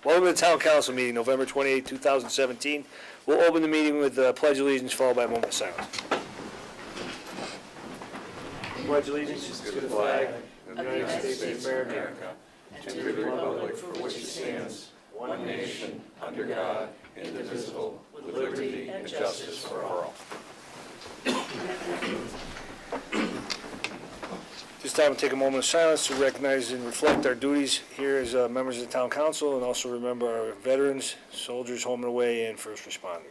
Welcome to the Town Council meeting, November 28, 2017. We'll open the meeting with the Pledge of Allegiance, followed by a moment of silence. Pledge allegiance to the flag of the United States of America, and to the republic for which it stands, one nation, under God, indivisible, with liberty and justice for all. This time we'll take a moment of silence to recognize and reflect our duties here as members of the Town Council, and also remember our veterans, soldiers home and away, and first responders.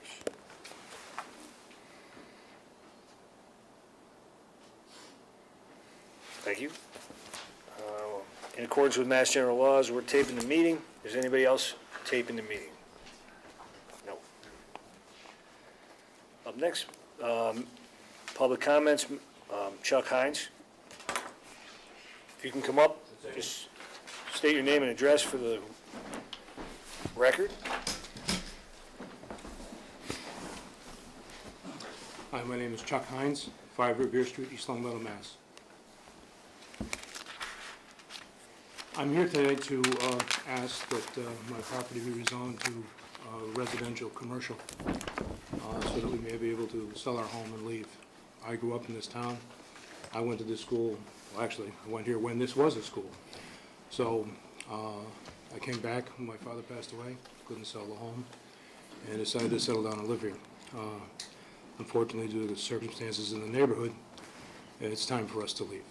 Thank you. In accordance with Mass General laws, we're taping the meeting. Is anybody else taping the meeting? No. Up next, public comments. Chuck Hines. If you can come up, just state your name and address for the record. Hi, my name is Chuck Hines, 5 Revere Street, East Longmeadow, Mass. I'm here today to ask that my property be rezoned to residential commercial so that we may be able to sell our home and leave. I grew up in this town. I went to this school, well, actually, I went here when this was a school. So I came back when my father passed away, couldn't sell the home, and decided to settle down and live here. Unfortunately, due to the circumstances in the neighborhood, it's time for us to leave.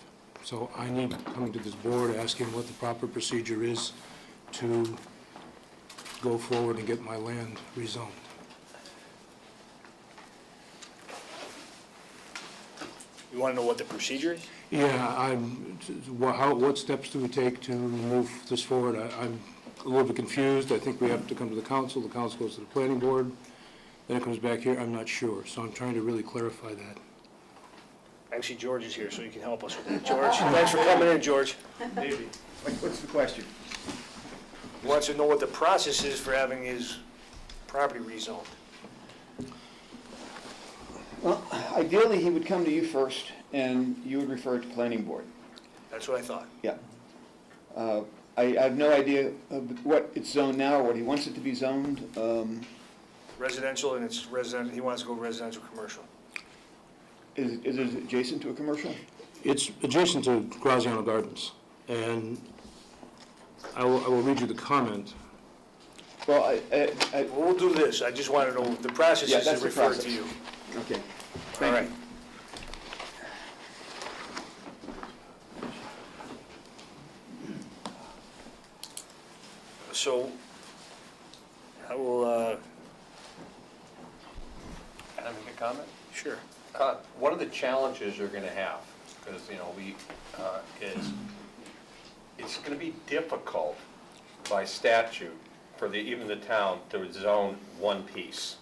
So I need, coming to this board, asking what the proper procedure is to go forward and get my land rezoned. You want to know what the procedure is? Yeah, what steps do we take to move this forward? I'm a little bit confused. I think we have to come to the council goes to the planning board, then it comes back here. I'm not sure, so I'm trying to really clarify that. Actually, George is here, so he can help us with that. George, thanks for coming in, George. Maybe. What's the question? He wants to know what the process is for having his property rezoned. Well, ideally, he would come to you first, and you would refer it to planning board. That's what I thought. Yeah. I have no idea of what it's zoned now, or what he wants it to be zoned. Residential, and it's residential. He wants to go residential commercial. Is it adjacent to a commercial? It's adjacent to Graziano Gardens, and I will read you the comment. Well, Well, we'll do this. I just want to know what the process Yeah, is that's to the refer process. to you. okay. All Thank right. you. So, I will, Can I make a comment? sure. One of the challenges you're gonna have, because, is, it's gonna be difficult by statute for even the town to zone one piece.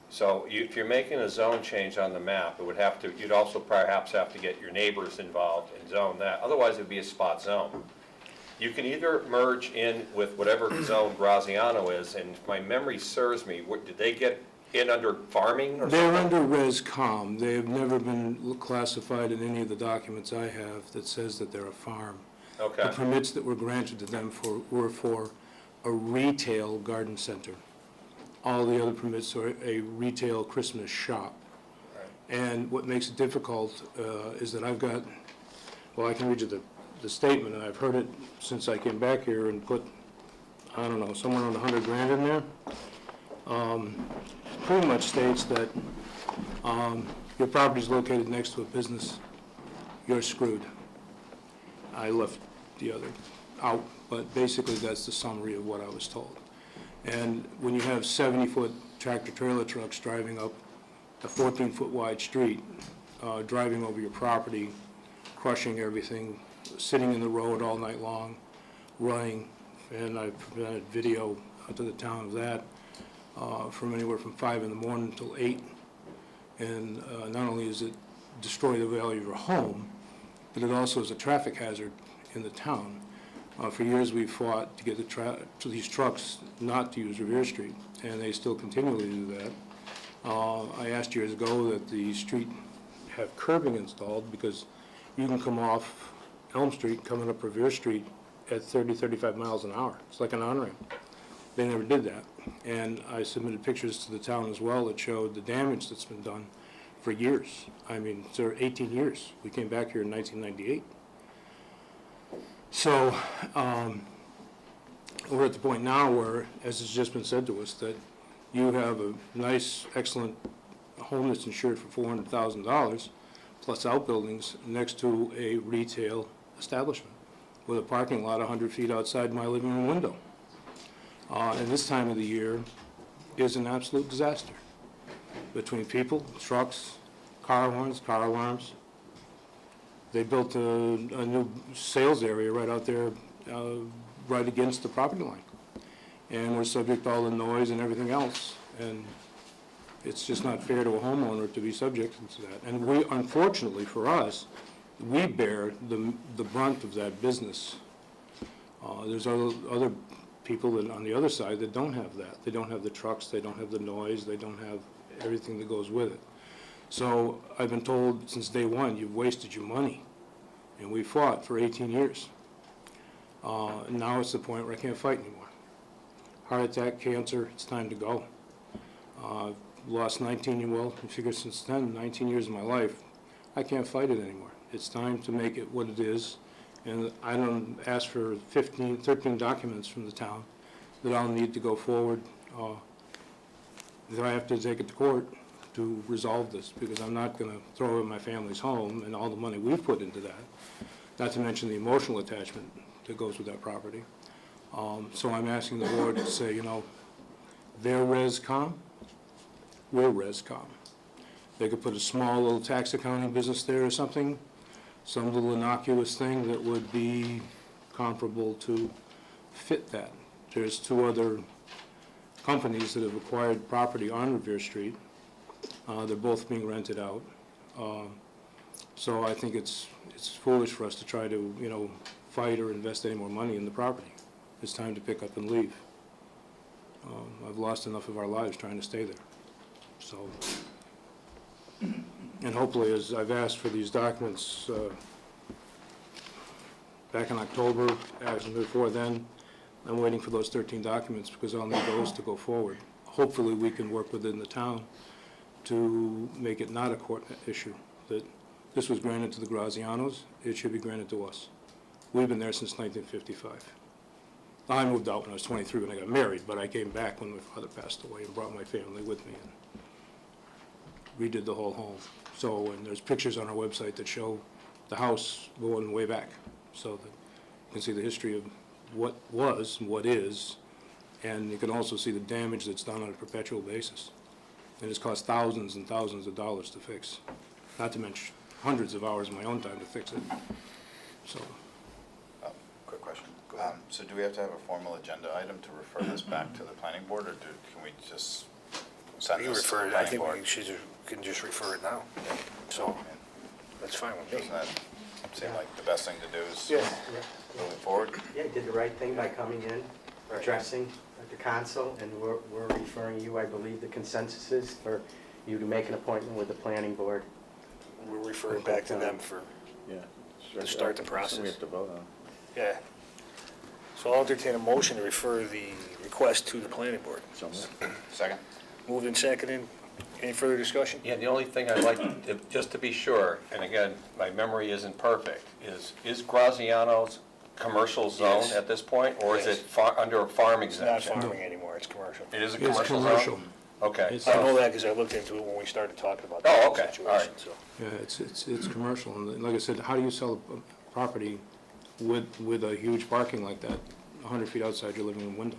So if you're making a zone change on the map, you'd also perhaps have to get your neighbors involved and zone that. Otherwise, it'd be a spot zone. You can either merge in with whatever zone Graziano is, and if my memory serves me, did they get in under farming or They're something? under Res-Com. They have never been classified in any of the documents I have that says that they're a farm. Okay. The permits that were granted to them were for a retail garden center. All the other permits are a retail Christmas shop. Right. And what makes it difficult is that I've got, well, I can read you the statement, and I've heard it since I came back here and put, I don't know, somewhere around 100 grand in there. Pretty much states that your property is located next to a business, you're screwed. I left the other out, but basically that's the summary of what I was told. And when you have 70-foot tractor-trailer trucks driving up a 14-foot wide street, driving over your property, crushing everything, sitting in the road all night long, running, and I've presented video to the town of that, from anywhere from 5 in the morning until 8. And not only does it destroy the value of your home, but it also is a traffic hazard in the town. For years we've fought to get these trucks not to use Revere Street, and they still continually do that. I asked years ago that the street have curbing installed, because you can come off Elm Street coming up Revere Street at 30, 35 miles an hour. It's like an on-ramp. They never did that. And I submitted pictures to the town as well that showed the damage that's been done for years. I mean, so 18 years. We came back here in 1998. So we're at the point now where, as has just been said to us, that you have a nice, excellent home that's insured for $400,000 plus outbuildings next to a retail establishment with a parking lot 100 feet outside my living room window. And this time of the year is an absolute disaster between people, trucks, car horns, car alarms. They built a new sales area right out there, right against the property line. And we're subject to all the noise and everything else. And it's just not fair to a homeowner to be subjected to that. And we, unfortunately for us, we bear the brunt of that business. There's other people that on the other side that don't have that. They don't have the trucks, they don't have the noise, they don't have everything that goes with it. So I've been told since day one, you've wasted your money. And we fought for 18 years. And now it's the point where I can't fight anymore. Heart attack, cancer, it's time to go. I've lost 19, well, I figure since then, 19 years of my life, I can't fight it anymore. It's time to make it what it is. And I don't ask for 13 documents from the town that I'll need to go forward. If I have to take it to court to resolve this, because I'm not going to throw in my family's home and all the money we've put into that, not to mention the emotional attachment that goes with that property. So I'm asking the board to say, you know, they're ResCom, we're ResCom. They could put a small little tax accounting business there or something, some little innocuous thing that would be comparable to fit that. There's two other companies that have acquired property on Revere Street. They're both being rented out. So I think it's foolish for us to try to, you know, fight or invest any more money in the property. It's time to pick up and leave. I've lost enough of our lives trying to stay there. So, and hopefully, as I've asked for these documents back in October, actually before then, I'm waiting for those 13 documents because I'll need those to go forward. Hopefully, we can work within the town to make it not a court issue, that this was granted to the Grazianos, it should be granted to us. We've been there since 1955. I moved out when I was 23 when I got married, but I came back when my father passed away and brought my family with me and redid the whole home. So, and there's pictures on our website that show the house going way back, so that you can see the history of what was and what is, and you can also see the damage that's done on a perpetual basis. And it's cost thousands and thousands of dollars to fix, not to mention hundreds of hours of my own time to fix it. So, Quick question. So do we have to have a formal agenda item to refer this back to the planning board, or can we just send We this to the refer it, I planning think board? we can just refer it now, so that's fine with me. Doesn't that seem like the best thing to do is Yes. moving forward? Yeah, you did the right thing by coming in, addressing the council, and we're referring you, I believe the consensus is for you to make an appointment with the planning board. We'll refer it back to them for, to start the process. We have to vote on. Yeah. So I'll entertain a motion to refer the request to the planning board. Second? Moved and seconded. Any further discussion? Yeah, the only thing I'd like, just to be sure, and again, my memory isn't perfect, is Graziano's commercial zone Yes. at this point, or is Yes. it under a farm It's not exemption? farming anymore, it's commercial. It is a it's commercial commercial. zone? Okay. It's- I know that because I looked into it when we started talking about Oh, that okay, situation, all right. so. Yeah, it's commercial, and like I said, how do you sell a property with a huge parking like that, 100 feet outside your living room window?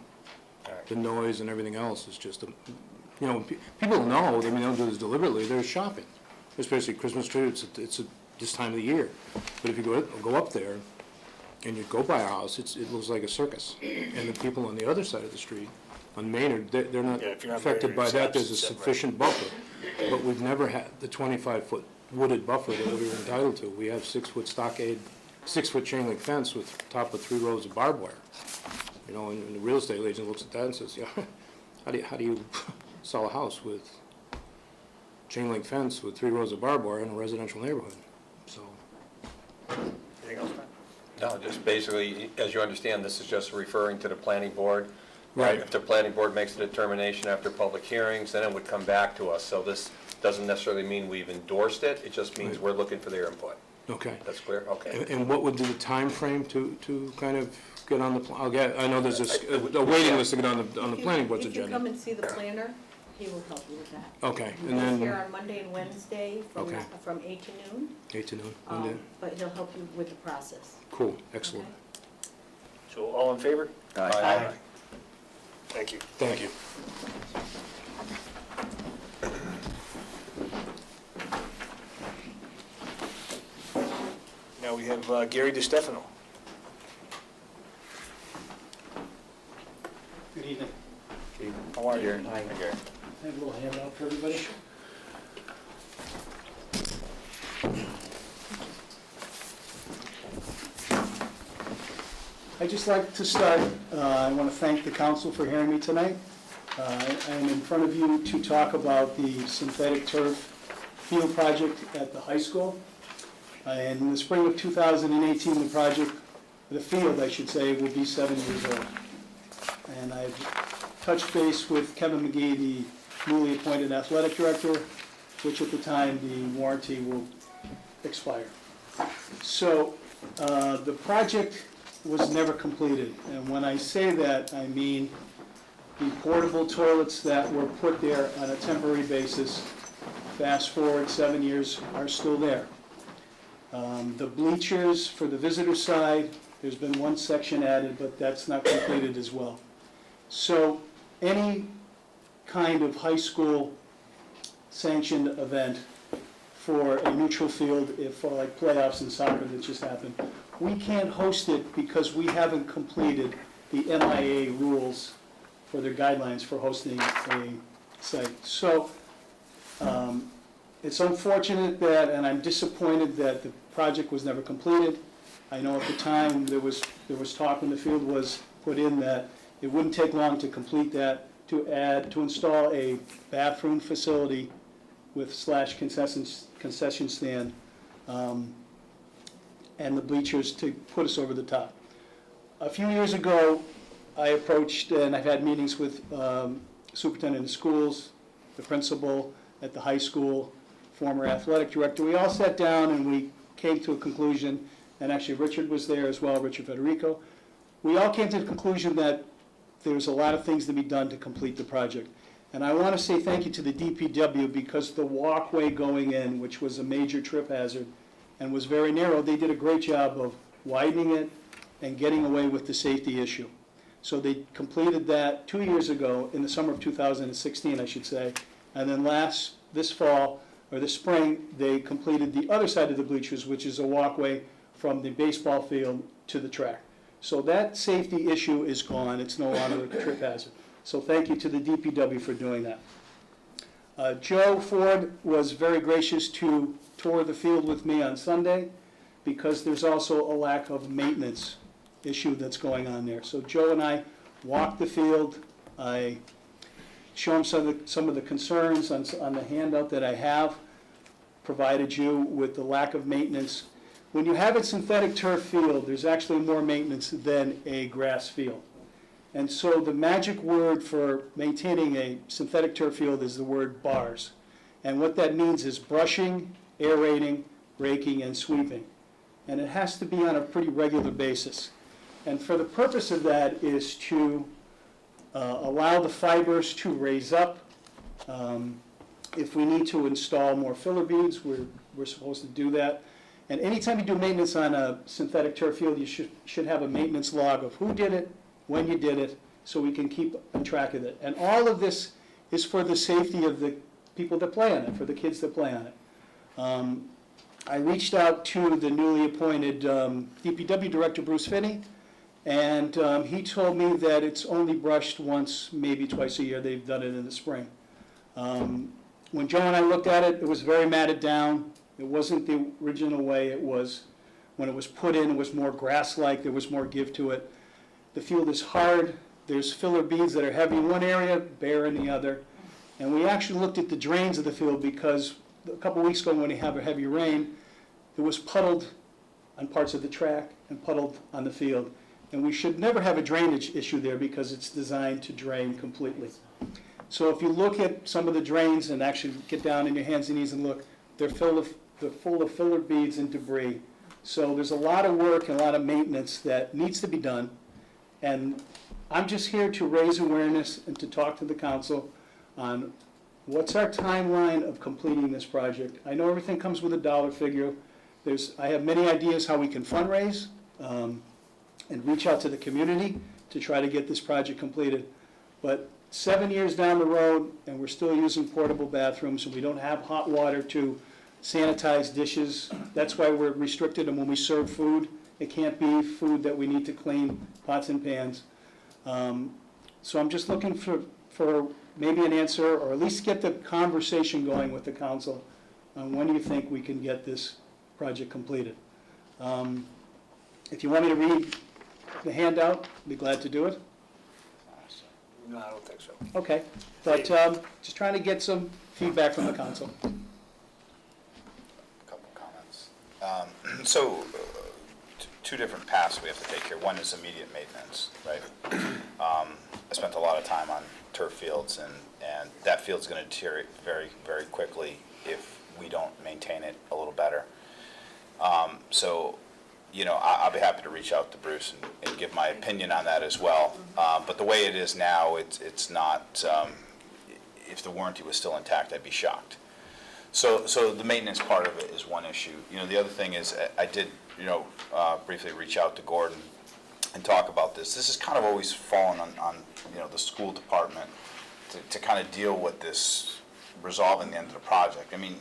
All right. The noise and everything else is just, you know, people know, I mean, they don't do this deliberately, they're shopping, especially Christmas tree, it's this time of the year. But if you go up there and you go by a house, it looks like a circus. And the people on the other side of the street, on Maynard, they're not Yeah, if you're not affected very by that, there's a receptive, right. sufficient buffer. But we've never had the 25-foot wooded buffer that we were entitled to. We have 6-foot stockade, 6-foot chain link fence with top of 3 rows of barbed wire. You know, and the real estate agent looks at that and says, yeah, how do you sell a house with chain link fence with 3 rows of barbed wire in a residential neighborhood? So, Anything else, Tom? No, just basically, as you understand, this is just referring to the planning board Right. If the planning board makes a determination after public hearings, then it would come back to us. So this doesn't necessarily mean we've endorsed it, it just means Right. we're looking for their input. Okay. That's clear? Okay. And what would be the time frame to kind of get on the, I know there's a waiting list to get on the planning board's If you come agenda. and see the planner, he will help you with that. Okay, and He's here then on Monday and Wednesday Okay. from 8 to noon, 8 to noon, Monday. but he'll help you with the process. Cool, excellent. Okay? So all in favor? Aye. Thank you. Thank you. Now we have Gary DiStefano. Good evening. How are you? Hi. Gary. I have a little handout for everybody. I'd just like to start, I want to thank the council for hearing me tonight. I'm in front of you to talk about the synthetic turf field project at the high school. And in the spring of 2018, the project, the field, I should say, will be 7 years old. And I've touched base with Kevin McGee, the newly appointed athletic director, which at the time the warranty will expire. So the project was never completed. And when I say that, I mean the portable toilets that were put there on a temporary basis, fast forward 7 years, are still there. The bleachers for the visitor side, there's been one section added, but that's not completed as well. So any kind of high school sanctioned event for a neutral field, if for like playoffs in soccer that just happened, we can't host it because we haven't completed the MIA rules for their guidelines for hosting a site. So it's unfortunate that, and I'm disappointed that the project was never completed. I know at the time there was talk when the field was put in that it wouldn't take long to complete that, to install a bathroom facility with / concession stand, and the bleachers to put us over the top. A few years ago, I approached, and I've had meetings with superintendent of schools, the principal at the high school, former athletic director. We all sat down and we came to a conclusion, and actually Richard was there as well, Richard Federico. We all came to the conclusion that there's a lot of things to be done to complete the project. And I want to say thank you to the DPW because the walkway going in, which was a major trip hazard and was very narrow, they did a great job of widening it and getting away with the safety issue. So they completed that 2 years ago, in the summer of 2016, I should say. And then this fall, or this spring, they completed the other side of the bleachers, which is a walkway from the baseball field to the track. So that safety issue is gone. It's no longer a trip hazard. So thank you to the DPW for doing that. Joe Ford was very gracious to tour the field with me on Sunday because there's also a lack of maintenance issue that's going on there. So Joe and I walked the field. I showed him some of the concerns on the handout that I have provided you with the lack of maintenance. When you have a synthetic turf field, there's actually more maintenance than a grass field. And so the magic word for maintaining a synthetic turf field is the word bars. And what that means is brushing, aerating, raking, and sweeping. And it has to be on a pretty regular basis. And for the purpose of that is to allow the fibers to raise up. If we need to install more filler beads, we're supposed to do that. And anytime you do maintenance on a synthetic turf field, you should have a maintenance log of who did it, when you did it, so we can keep on track of it. And all of this is for the safety of the people that play on it, for the kids that play on it. I reached out to the newly appointed DPW director, Bruce Finney, and he told me that it's only brushed once, maybe twice a year. They've done it in the spring. When Joe and I looked at it, it was very matted down. It wasn't the original way it was. When it was put in, it was more grass-like. There was more give to it. The field is hard. There's filler beads that are heavy in one area, bare in the other. And we actually looked at the drains of the field because a couple weeks ago when we had a heavy rain, it was puddled on parts of the track and puddled on the field. and we should never have a drainage issue there because it's designed to drain completely. So if you look at some of the drains and actually get down on your hands and knees and look, they're full of filler beads and debris. So there's a lot of work and a lot of maintenance that needs to be done. And I'm just here to raise awareness and to talk to the council on what's our timeline of completing this project. I know everything comes with a dollar figure. I have many ideas how we can fundraise and reach out to the community to try to get this project completed. But 7 years down the road, and we're still using portable bathrooms, and we don't have hot water to sanitize dishes. That's why we're restricted, and when we serve food, it can't be food that we need to clean, pots and pans. So I'm just looking for maybe an answer, or at least get the conversation going with the council on when do you think we can get this project completed. If you want me to read the handout, I'd be glad to do it. No, I don't think so. Okay, but just trying to get some feedback from the council. Couple comments. Two different paths we have to take here. One is immediate maintenance, right? I spent a lot of time on turf fields, and that field's going to deteriorate very, very quickly if we don't maintain it a little better. I'll be happy to reach out to Bruce and give my opinion on that as well. But the way it is now, it's not, if the warranty was still intact, I'd be shocked. So the maintenance part of it is one issue. The other thing is I did, briefly reach out to Gordon and talk about this. This has kind of always fallen on the school department to kind of deal with this, resolving the end of the project. I mean,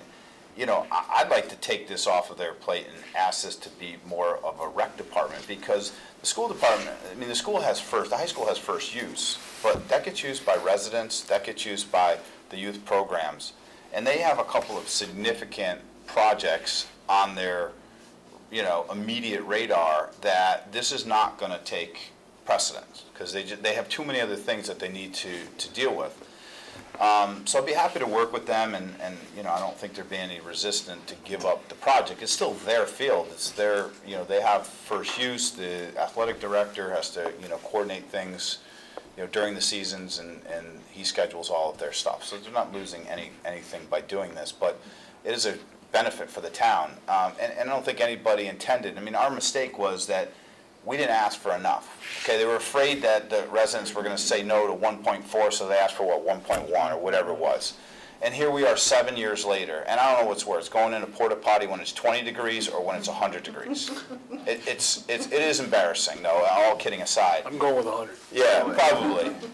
I'd like to take this off of their plate and ask this to be more of a rec department, because the school department, the high school has first use, but that gets used by residents, that gets used by the youth programs, and they have a couple of significant projects on their, immediate radar that this is not going to take precedence, because they have too many other things that they need to deal with. So I'd be happy to work with them, and I don't think there'd be any resistance to give up the project. It's still their field. It's their, they have first use. The athletic director has to, coordinate things, during the seasons, and he schedules all of their stuff. So they're not losing anything by doing this, but it is a benefit for the town. And I don't think anybody intended. Our mistake was that we didn't ask for enough. Okay, they were afraid that the residents were going to say no to 1.4, so they asked for 1.1 or whatever it was. And here we are 7 years later, and I don't know what's worse, going in a porta potty when it's 20 degrees or when it's 100 degrees. It is embarrassing, though, all kidding aside. I'm going with 100. Yeah,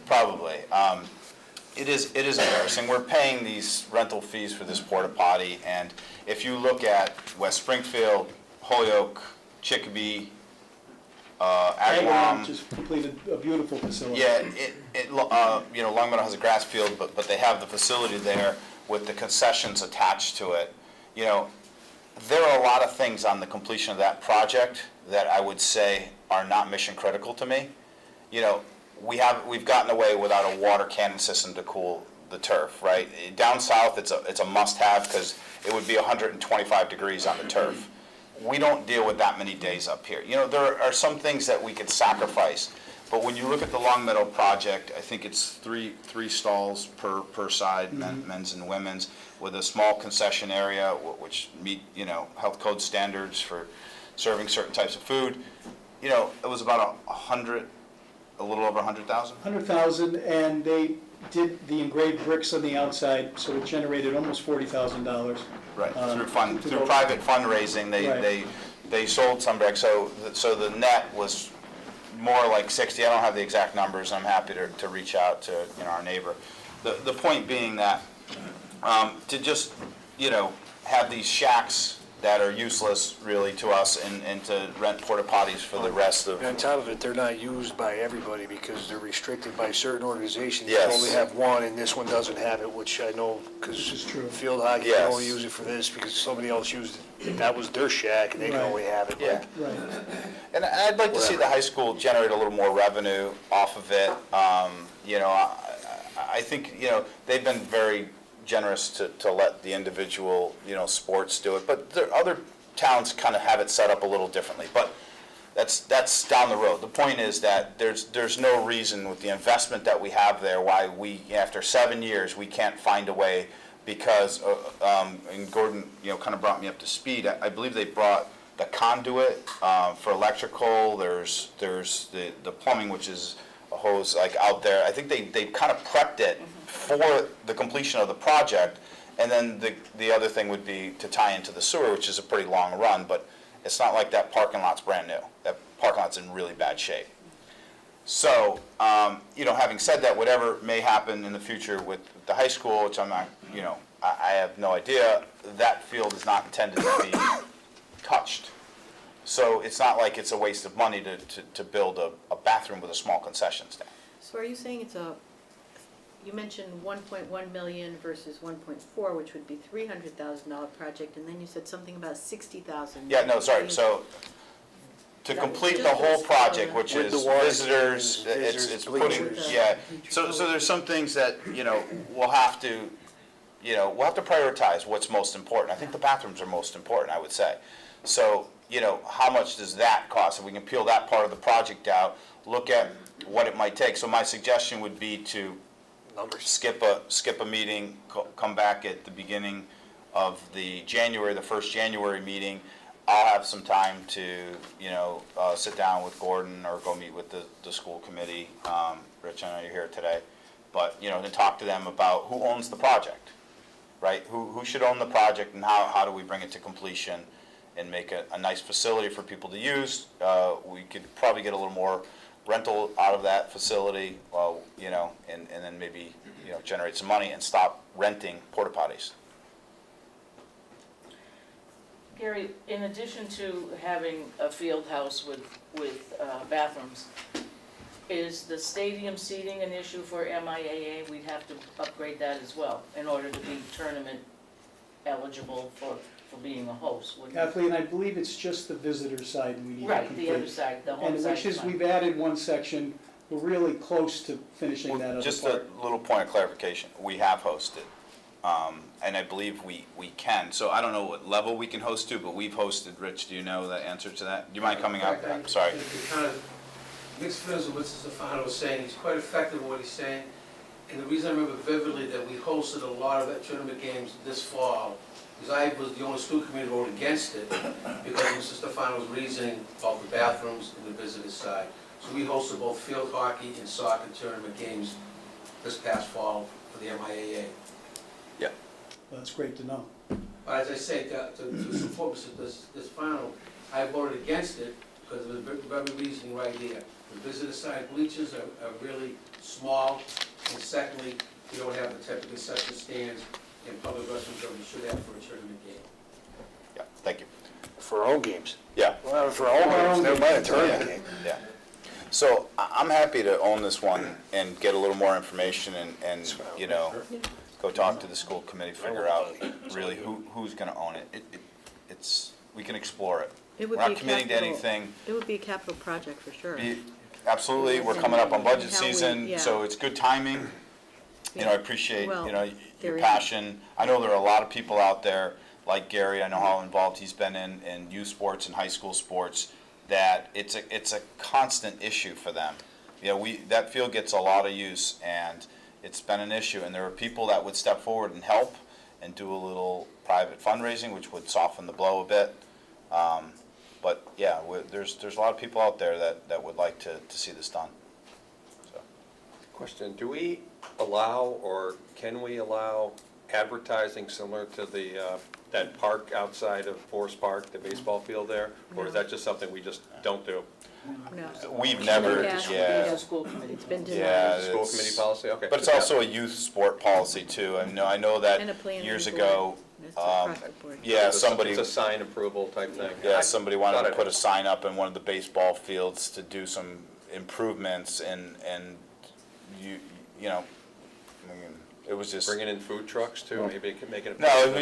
probably. It is embarrassing. We're paying these rental fees for this porta potty, and if you look at West Springfield, Holyoke, Chicopee, Agawam just completed a beautiful facility. Yeah, Long Meadow has a grass field, but they have the facility there with the concessions attached to it. There are a lot of things on the completion of that project that I would say are not mission critical to me. We've gotten away without a water cannon system to cool the turf, right? Down south, it's a must-have because it would be 125 degrees on the turf. We don't deal with that many days up here. There are some things that we could sacrifice, but when you look at the Long Meadow project, I think it's three stalls per side, men's and women's, with a small concession area which meet health code standards for serving certain types of food. It was about a little over 100,000. 100,000, and they did the engraved bricks on the outside, so it generated almost $40,000. Right, through private fundraising, they sold some bricks, so the net was more like 60. I don't have the exact numbers, and I'm happy to reach out to our neighbor. The point being that to just have these shacks that are useless really to us, and to rent porta potties for the rest of. And on top of it, they're not used by everybody because they're restricted by certain organizations. Yes. You only have one, and this one doesn't have it, which I know because field hockey Yes. can only use it for this because somebody else used it. That was their shack, and they can only have it. Yeah. Right. And I'd like to see the high school generate a little more revenue off of it. I think they've been very generous to let the individual sports do it, but other towns kind of have it set up a little differently. But that's down the road. The point is that there's no reason with the investment that we have there why we, after 7 years, we can't find a way, because, and Gordon, kind of brought me up to speed. I believe they brought the conduit for electrical, there's the plumbing, which is a hose like out there. I think they kind of prepped it for the completion of the project, and then the other thing would be to tie into the sewer, which is a pretty long run, but it's not like that parking lot's brand new. That parking lot's in really bad shape. So, having said that, whatever may happen in the future with the high school, which I'm not, I have no idea, that field is not intended to be touched. So it's not like it's a waste of money to build a bathroom with a small concession stand. So are you saying you mentioned 1.1 million versus 1.4, which would be $300,000 project, and then you said something about 60,000. Yeah, no, sorry, so to complete the whole project, which With is the water visitors, mains, it's bleachers. putting, yeah. So there's some things that, we'll have to prioritize what's most important. I think the bathrooms are most important, I would say. So, how much does that cost? If we can peel that part of the project out, look at what it might take. So my suggestion would be to Numbers. skip a meeting, come back at the beginning of the first January meeting. I'll have some time to, sit down with Gordon or go meet with the school committee. Rich, I know you're here today, but, to talk to them about who owns the project, right? Who should own the project, and how do we bring it to completion and make a nice facility for people to use? We could probably get a little more rental out of that facility, and then maybe, generate some money and stop renting porta potties. Gary, in addition to having a field house with bathrooms, is the stadium seating an issue for MIAA? We'd have to upgrade that as well in order to be tournament eligible for being a host, wouldn't it? Kathleen, I believe it's just the visitor side we need to Right, complete. the other side, the home And side. which is, fine. we've added one section, we're really close to finishing that other Just part. a little point of clarification, we have hosted, and I believe we can. So I don't know what level we can host to, but we've hosted. Rich, do you know the answer to that? Do you mind coming up? I'm sorry. It kind of mixed feelings with what Stefano was saying. He's quite effective in what he's saying. And the reason I remember vividly that we hosted a lot of that tournament games this fall is I was the only school committee to vote against it because of Mr. Stefano's reasoning about the bathrooms and the visitor side. So we hosted both field hockey and soccer tournament games this past fall for the MIAA. Well, that's great to know. But as I say, to support Mr. Stefano, I voted against it because of the very reasoning right here. The visitor side bleachers are really small, and secondly, you don't have the typical concession stands in public restrooms that we should have for a tournament game. Yeah, thank you. For our own games. Yeah. Well, for our own games, never mind a tournament game. Yeah. So I'm happy to own this one and get a little more information and go talk to the school committee, figure out really who's gonna own it. It's, we can explore it. It would We're be not committing to capital- anything. It would be a capital project for sure. Absolutely, we're coming up on budget How we- season, yeah. so it's good timing. I appreciate, Well, your there is- passion. I know there are a lot of people out there, like Gary, I know how involved he's been in youth sports and high school sports, that it's a constant issue for them. That field gets a lot of use, and it's been an issue, and there are people that would step forward and help and do a little private fundraising, which would soften the blow a bit. But yeah, there's a lot of people out there that would like to see this done. So. Question, do we allow, or can we allow advertising similar to that park outside of Forest Park, the baseball field there? Or is that just something we just don't do? No. We've never, Yeah. yeah. School committee. It's been Yeah, denied. School it's- committee policy, okay. But it's also a youth sport policy too. I know that And a planning years board. ago, It's across the board. yeah, somebody, It's a sign approval type thing. yeah, somebody wanted to Got it. put a sign up in one of the baseball fields to do some improvements and I mean, it was just. Bringing in food trucks too, maybe it could make it. No,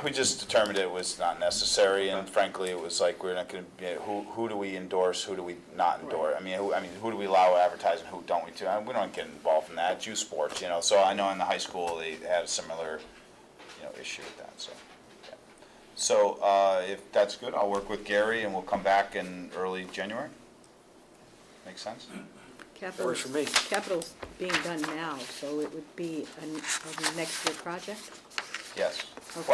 we just determined it was not necessary, and frankly, it was like, we're not gonna, who do we endorse, who do we not endorse? I mean, who do we allow advertising, who don't we to? We don't get involved in that, it's youth sports, so I know in the high school, they had a similar, issue with that, so. Yeah. So if that's good, I'll work with Gary and we'll come back in early January. Make sense? Works for me. Capital's being done now, so it would be a next year project? Yes. Okay.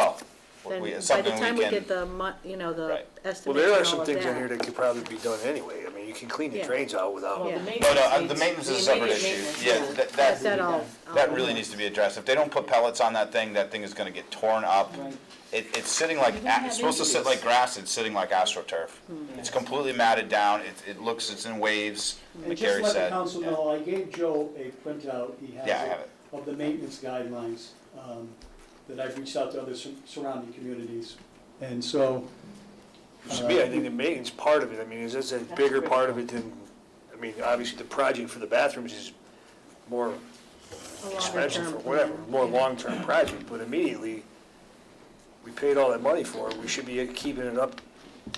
Well, Then it's by the something time we we get can, the the Right. estimates Well, there and are all some of things on that. here that could probably be done anyway. I mean, you can clean the Yeah. drains out without. Well, Yeah. the no, maintenance the maintenance is a needs- separate the issue. immediate Yeah, maintenance, That that all. that really needs to be addressed. If they don't put pellets on that thing is gonna get torn up. Right. It's sitting like, You're gonna have it's supposed to sit injuries. like grass, it's sitting like AstroTurf. It's completely matted down, it's in waves, And like just Gary let the said. council Yeah. know, I gave Joe a printout, he has Yeah, I have it, it. of the maintenance guidelines, that I've reached out to other surrounding communities. And so, To me, I think the maintenance part of it, I mean, is this a bigger part of it than, I mean, obviously the project for the bathrooms is more A longer expensive term or whatever, plan. more Yeah. long-term project, but immediately, we paid all that money for it, we should be keeping it up.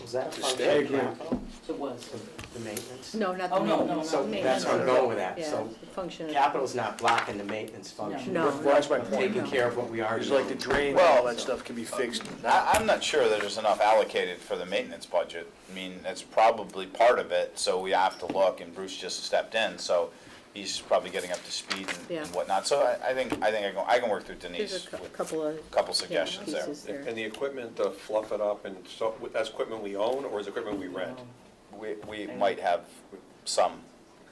Was that a To function stay. of capital, It was. the maintenance? No, not the Oh, no, no, maintenance. So that's where I'm going with that, Yeah, so the function of. capital's not blocking the maintenance function. No. Well, that's my Of point. taking care of what we already It's like the know. drain, and Well- all that stuff can be fixed. I'm not sure that there's enough allocated for the maintenance budget. I mean, that's probably part of it, so we have to look, and Bruce just stepped in, so he's probably getting up to speed Yeah. and whatnot. So I think I can work through Denise There's a with couple of. a couple yeah, suggestions there. pieces there. And the equipment to fluff it up, and so, that's equipment we own, or is it equipment we rent? We might have some,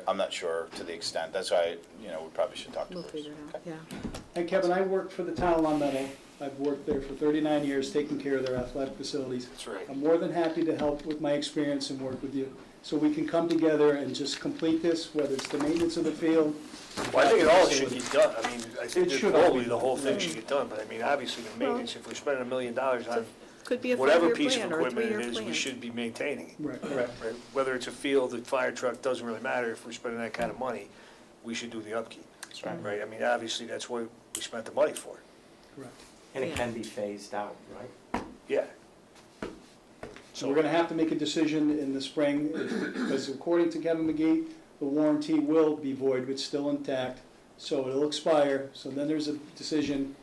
I'm not sure to the extent, that's why, we probably should talk to We'll Bruce. figure it out, Okay. yeah. and Kevin, I worked for the town of Long Meadow. I've worked there for 39 years, taking care of their athletic facilities. That's right. I'm more than happy to help with my experience and work with you, so we can come together and just complete this, whether it's the maintenance of the field. Well, I think it all should get done, I mean, I think It that should all be probably the done. whole thing should get done, but I mean, obviously the maintenance, if we're spending $1 million on Could be a whatever five-year piece of plan or a equipment three-year it is, plan. we should be maintaining it. Right. Right? Whether it's a field, a fire truck, doesn't really matter, if we're spending that kind of money, we should do the upkeep. That's right. Right, I mean, obviously, that's what we spent the money for, Correct. And it Yeah. can be phased out, right? yeah. So we're gonna have to make a decision in the spring, because according to Kevin McGee, the warranty will be void, but still intact, so it'll expire, so then there's a decision,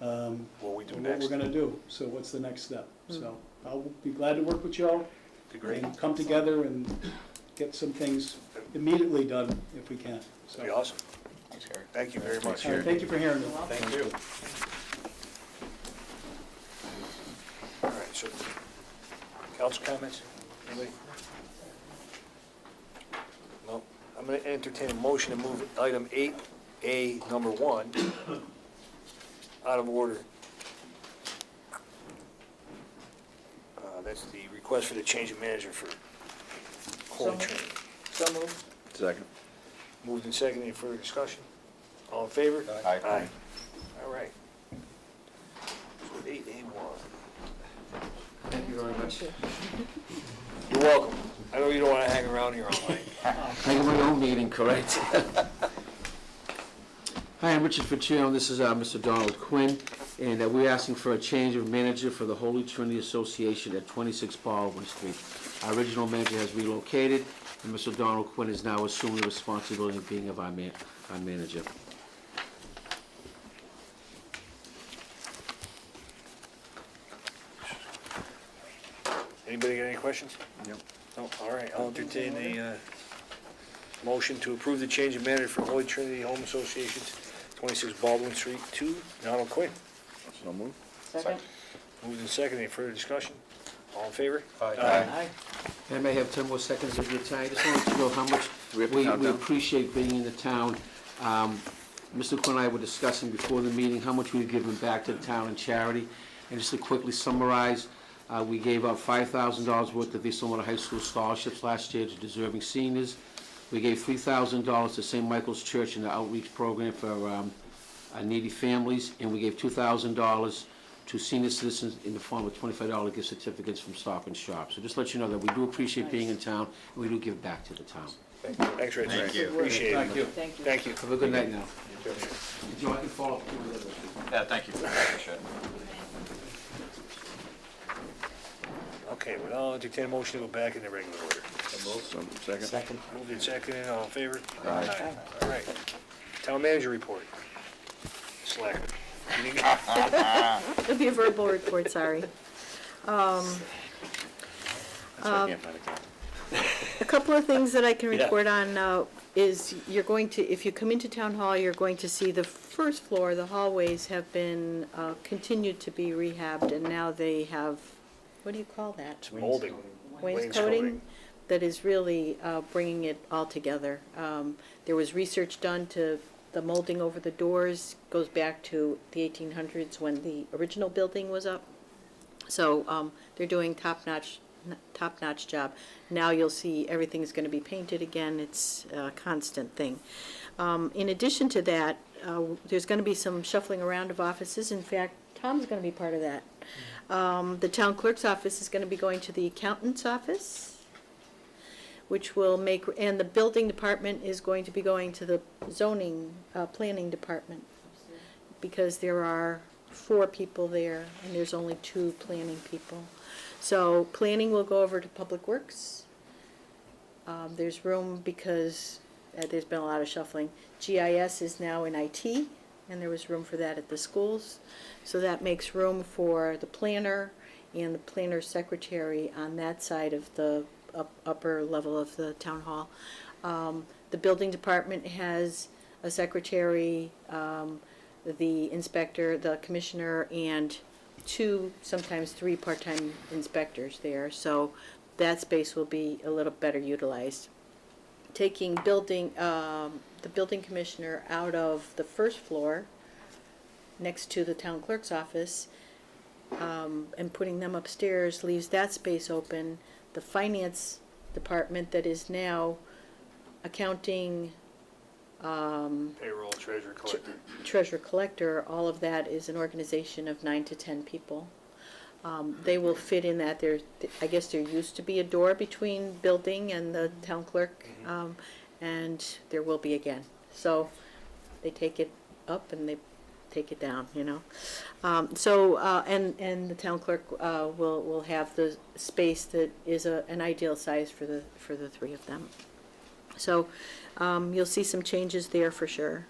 What we do on what next, we're gonna do, so what's the next step? So I'll be glad to work with y'all be great, and come together and get some things immediately done if we can, so. that'd be awesome, Thanks, Gary. thank you very much. All right, thank you for hearing me. Thank you. All right, so, council comments, anybody? No, I'm gonna entertain a motion to move item 8A, number 1, out of order. That's the request for the change of manager for Holy So- Trinity. So moved. Second. Moved and seconded, any further discussion? All in favor? Aye. All right. So 8A1. Thank you very much. You're welcome. I know you don't want to hang around here all night. I got my own meeting, correct? Hi, I'm Richard Fitzgerald, this is Mr. Donald Quinn, and we're asking for a change of manager for the Holy Trinity Association at 26 Baldwin Street. Our original manager has relocated, and Mr. Donald Quinn is now assuming the responsibility of being our manager. Anybody got any questions? Yep. No, all right, I'll entertain a motion to approve the change of manager for Holy Trinity Home Association, 26 Baldwin Street, to Donald Quinn. So moved. Second? Moved and seconded, any further discussion? All in favor? Aye. I may have 10 more seconds of your time. I just wanted to know how much Do we have to we count down? appreciate being in the town. Mr. Quinn and I were discussing before the meeting how much we've given back to the town in charity. And just to quickly summarize, we gave out $5,000 worth of the East High School scholarships last year to deserving seniors. We gave $3,000 to St. Michael's Church in the outreach program for needy families, and we gave $2,000 to senior citizens in the form of $25 gift certificates from Stop and Shop. So just let you know that we do appreciate being in town, and we do give back to the town. Thanks, Rich. Thank you. Appreciate it. Thank you. Thank you. Thank you. Have a good night now. Joe, I can follow up with you. Yeah, thank you. Appreciate it. Okay, well, I'll entertain a motion to go back in the regular order. Second. Second. Moved and seconded, all in favor? Aye. All right. Town manager report. Slacker. It'll be a verbal report, sorry. A couple of things that I can Yeah. report on is you're going to, if you come into Town Hall, you're going to see the first floor, the hallways have been, continued to be rehabbed, and now they have, what do you call that? It's molding. Wainscoting that is really bringing it all together. There was research done to, the molding over the doors goes back to the 1800s when the original building was up. So they're doing top-notch job. Now you'll see everything's going to be painted again. It's a constant thing. In addition to that, there's going to be some shuffling around of offices. In fact, Tom's going to be part of that. The town clerk's office is going to be going to the accountant's office, which will make, and the building department is going to be going to the zoning, planning department, because there are 4 people there, and there's only 2 planning people. So planning will go over to Public Works. There's room because there's been a lot of shuffling. GIS is now in IT, and there was room for that at the schools. So that makes room for the planner and the planner's secretary on that side of the upper level of the town hall. The building department has a secretary, the inspector, the commissioner, and 2, sometimes 3 part-time inspectors there. So that space will be a little better utilized. Taking the building commissioner out of the first floor next to the town clerk's office and putting them upstairs leaves that space open. The finance department that is now accounting, Payroll, treasurer collector. all of that is an organization of 9 to 10 people. They will fit in that. I guess there used to be a door between building and the town clerk, and there will be again. So they take it up and they take it down, you know. And the town clerk will have the space that is an ideal size for the 3 of them. So you'll see some changes there for sure.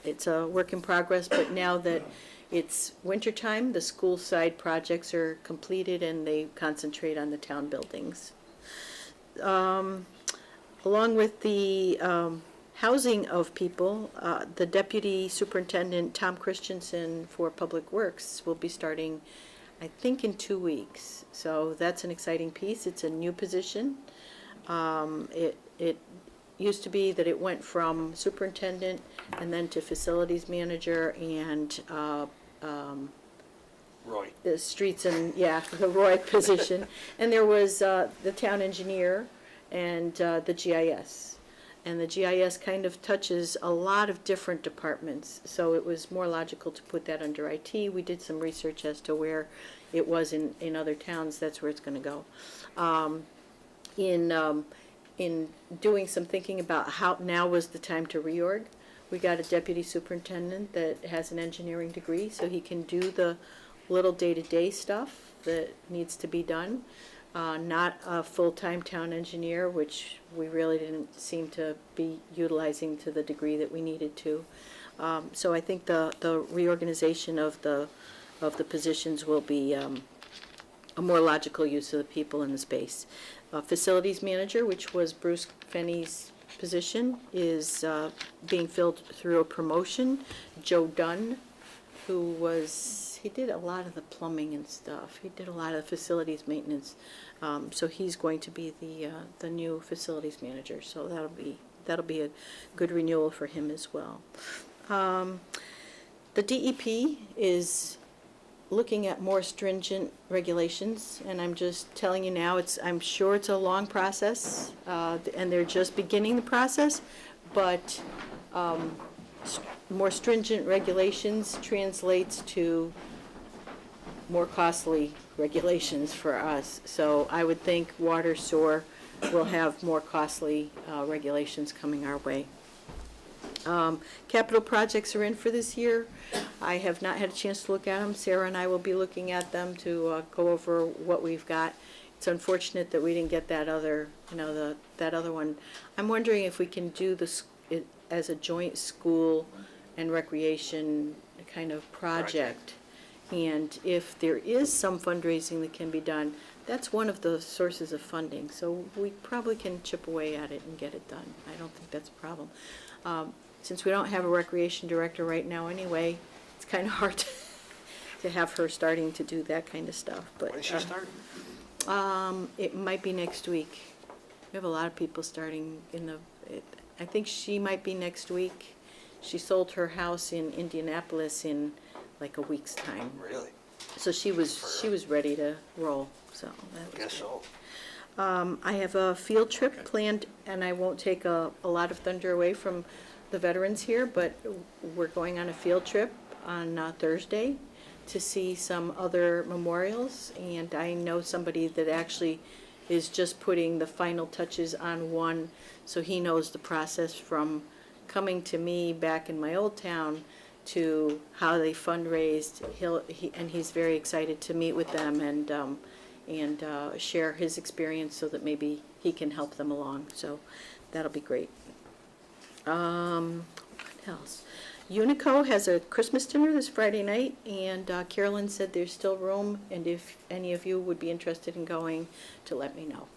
It's a work in progress, but now that it's wintertime, the school side projects are completed and they concentrate on the town buildings. Along with the housing of people, the Deputy Superintendent Tom Christensen for Public Works will be starting, I think, in 2 weeks. So that's an exciting piece. It's a new position. It used to be that it went from superintendent and then to facilities manager and Roy. the streets and, the Roy position. And there was the town engineer and the GIS. And the GIS kind of touches a lot of different departments, so it was more logical to put that under IT. We did some research as to where it was in other towns. That's where it's going to go. In doing some thinking about how now was the time to reorg, we got a deputy superintendent that has an engineering degree, so he can do the little day-to-day stuff that needs to be done. Not a full-time town engineer, which we really didn't seem to be utilizing to the degree that we needed to. So I think the reorganization of the positions will be a more logical use of the people in the space. Facilities manager, which was Bruce Fenney's position, is being filled through a promotion. Joe Dunn, he did a lot of the plumbing and stuff. He did a lot of facilities maintenance. So he's going to be the new facilities manager. So that'll be a good renewal for him as well. The DEP is looking at more stringent regulations, and I'm just telling you now, I'm sure it's a long process, and they're just beginning the process, but more stringent regulations translates to more costly regulations for us. So I would think water, sewer will have more costly regulations coming our way. Capital projects are in for this year. I have not had a chance to look at them. Sarah and I will be looking at them to go over what we've got. It's unfortunate that we didn't get that other, that other one. I'm wondering if we can do it as a joint school and recreation kind of project. And if there is some fundraising that can be done, that's one of the sources of funding. So we probably can chip away at it and get it done. I don't think that's a problem. Since we don't have a recreation director right now anyway, it's kind of hard to have her starting to do that kind of stuff. But When does she start? it might be next week. We have a lot of people starting I think she might be next week. She sold her house in Indianapolis in like a week's time. Really? So she was ready to roll, so that was Guess good. so. I have a field trip planned, and I won't take a lot of thunder away from the veterans here, but we're going on a field trip on Thursday to see some other memorials, and I know somebody that actually is just putting the final touches on one, so he knows the process from coming to me back in my old town to how they fundraised. He's very excited to meet with them and share his experience so that maybe he can help them along. So that'll be great. What else? Unico has a Christmas dinner this Friday night, and Carolyn said there's still room, and if any of you would be interested in going, to let me know.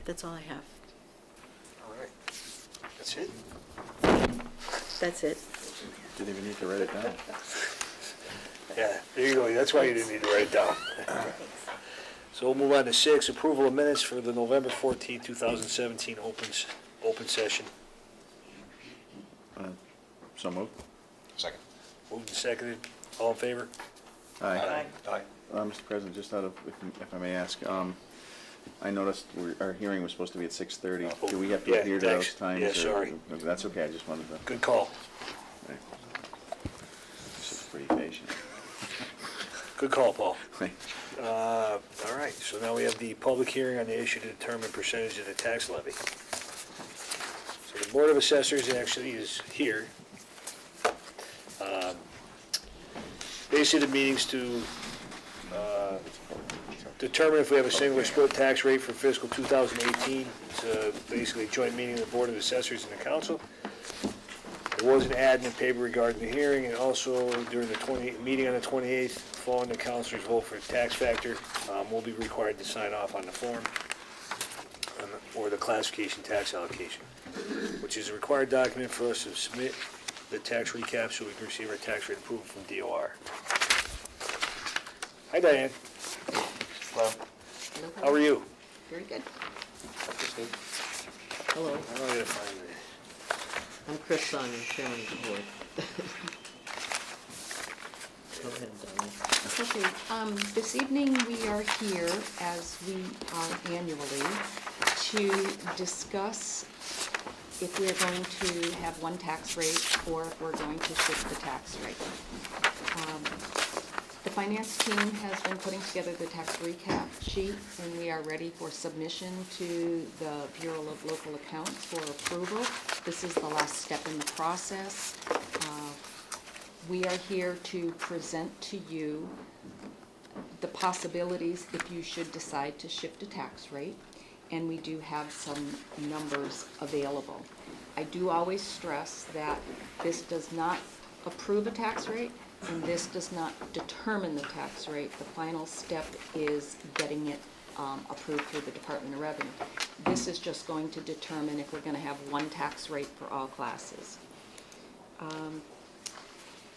That's all I have. All right. That's it? That's it. Didn't even need to write it down. Yeah, there you go. That's why you didn't need to write it down. So we'll move on to 6, approval of minutes for the November 14, 2017 open session. So moved. Second. Moved and seconded. All in favor? Aye. Aye. Mr. President, just out of, if I may ask, I noticed our hearing was supposed to be at 6:30. Do we have to Yeah, adhere to thanks. those times? Yeah, or- sorry. That's okay, I just wanted to, Good call. this is pretty patient. Good call, Paul. All right, so now we have the public hearing on the issue to determine percentage of the tax levy. So the Board of Assessors actually is here. Basically, the meeting's to determine if we have a single or split tax rate for fiscal 2018. It's basically a joint meeting of the Board of Assessors and the Council. There was an ad in the paper regarding the hearing, and also during the meeting on the 28th, following the councilors' vote for the tax factor, we'll be required to sign off on the form or the classification tax allocation, which is a required document for us to submit the tax recap so we can receive our tax rate approval from DOR. Hi, Diane. Hello. How are you? Very good. Hello, I don't know how to find it. I'm Chris Sun, chairman of the board. Go ahead, Diane. Okay, this evening we are here, as we are annually, to discuss if we're going to have one tax rate or if we're going to shift the tax rate. The finance team has been putting together the tax recap sheet, and we are ready for submission to the Bureau of Local Accounts for approval. This is the last step in the process. We are here to present to you the possibilities if you should decide to shift a tax rate, and we do have some numbers available. I do always stress that this does not approve a tax rate, and this does not determine the tax rate. The final step is getting it approved through the Department of Revenue. This is just going to determine if we're going to have one tax rate for all classes.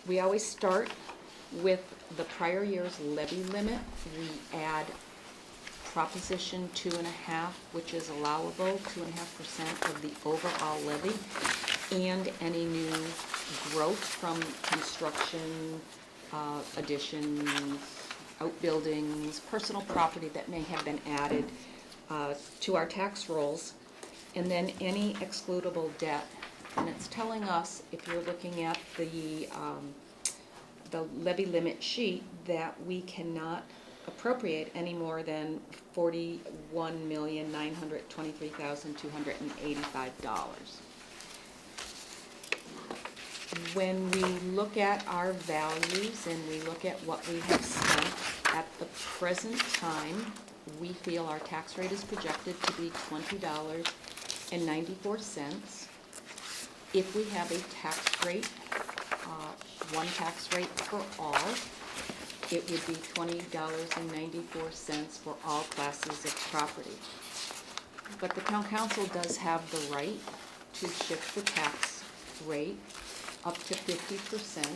We always start with the prior year's levy limit. We add Proposition 2.5, which is allowable, 2.5% of the overall levy, and any new growth from construction, additions, outbuildings, personal property that may have been added to our tax rolls, and then any excludable debt. And it's telling us, if you're looking at the levy limit sheet, that we cannot appropriate any more than $41,923,285. When we look at our values and we look at what we have spent at the present time, we feel our tax rate is projected to be $20.94. If we have a tax rate one tax rate for all. It would be $20.94 for all classes of property. But the town council does have the right to shift the tax rate up to 50%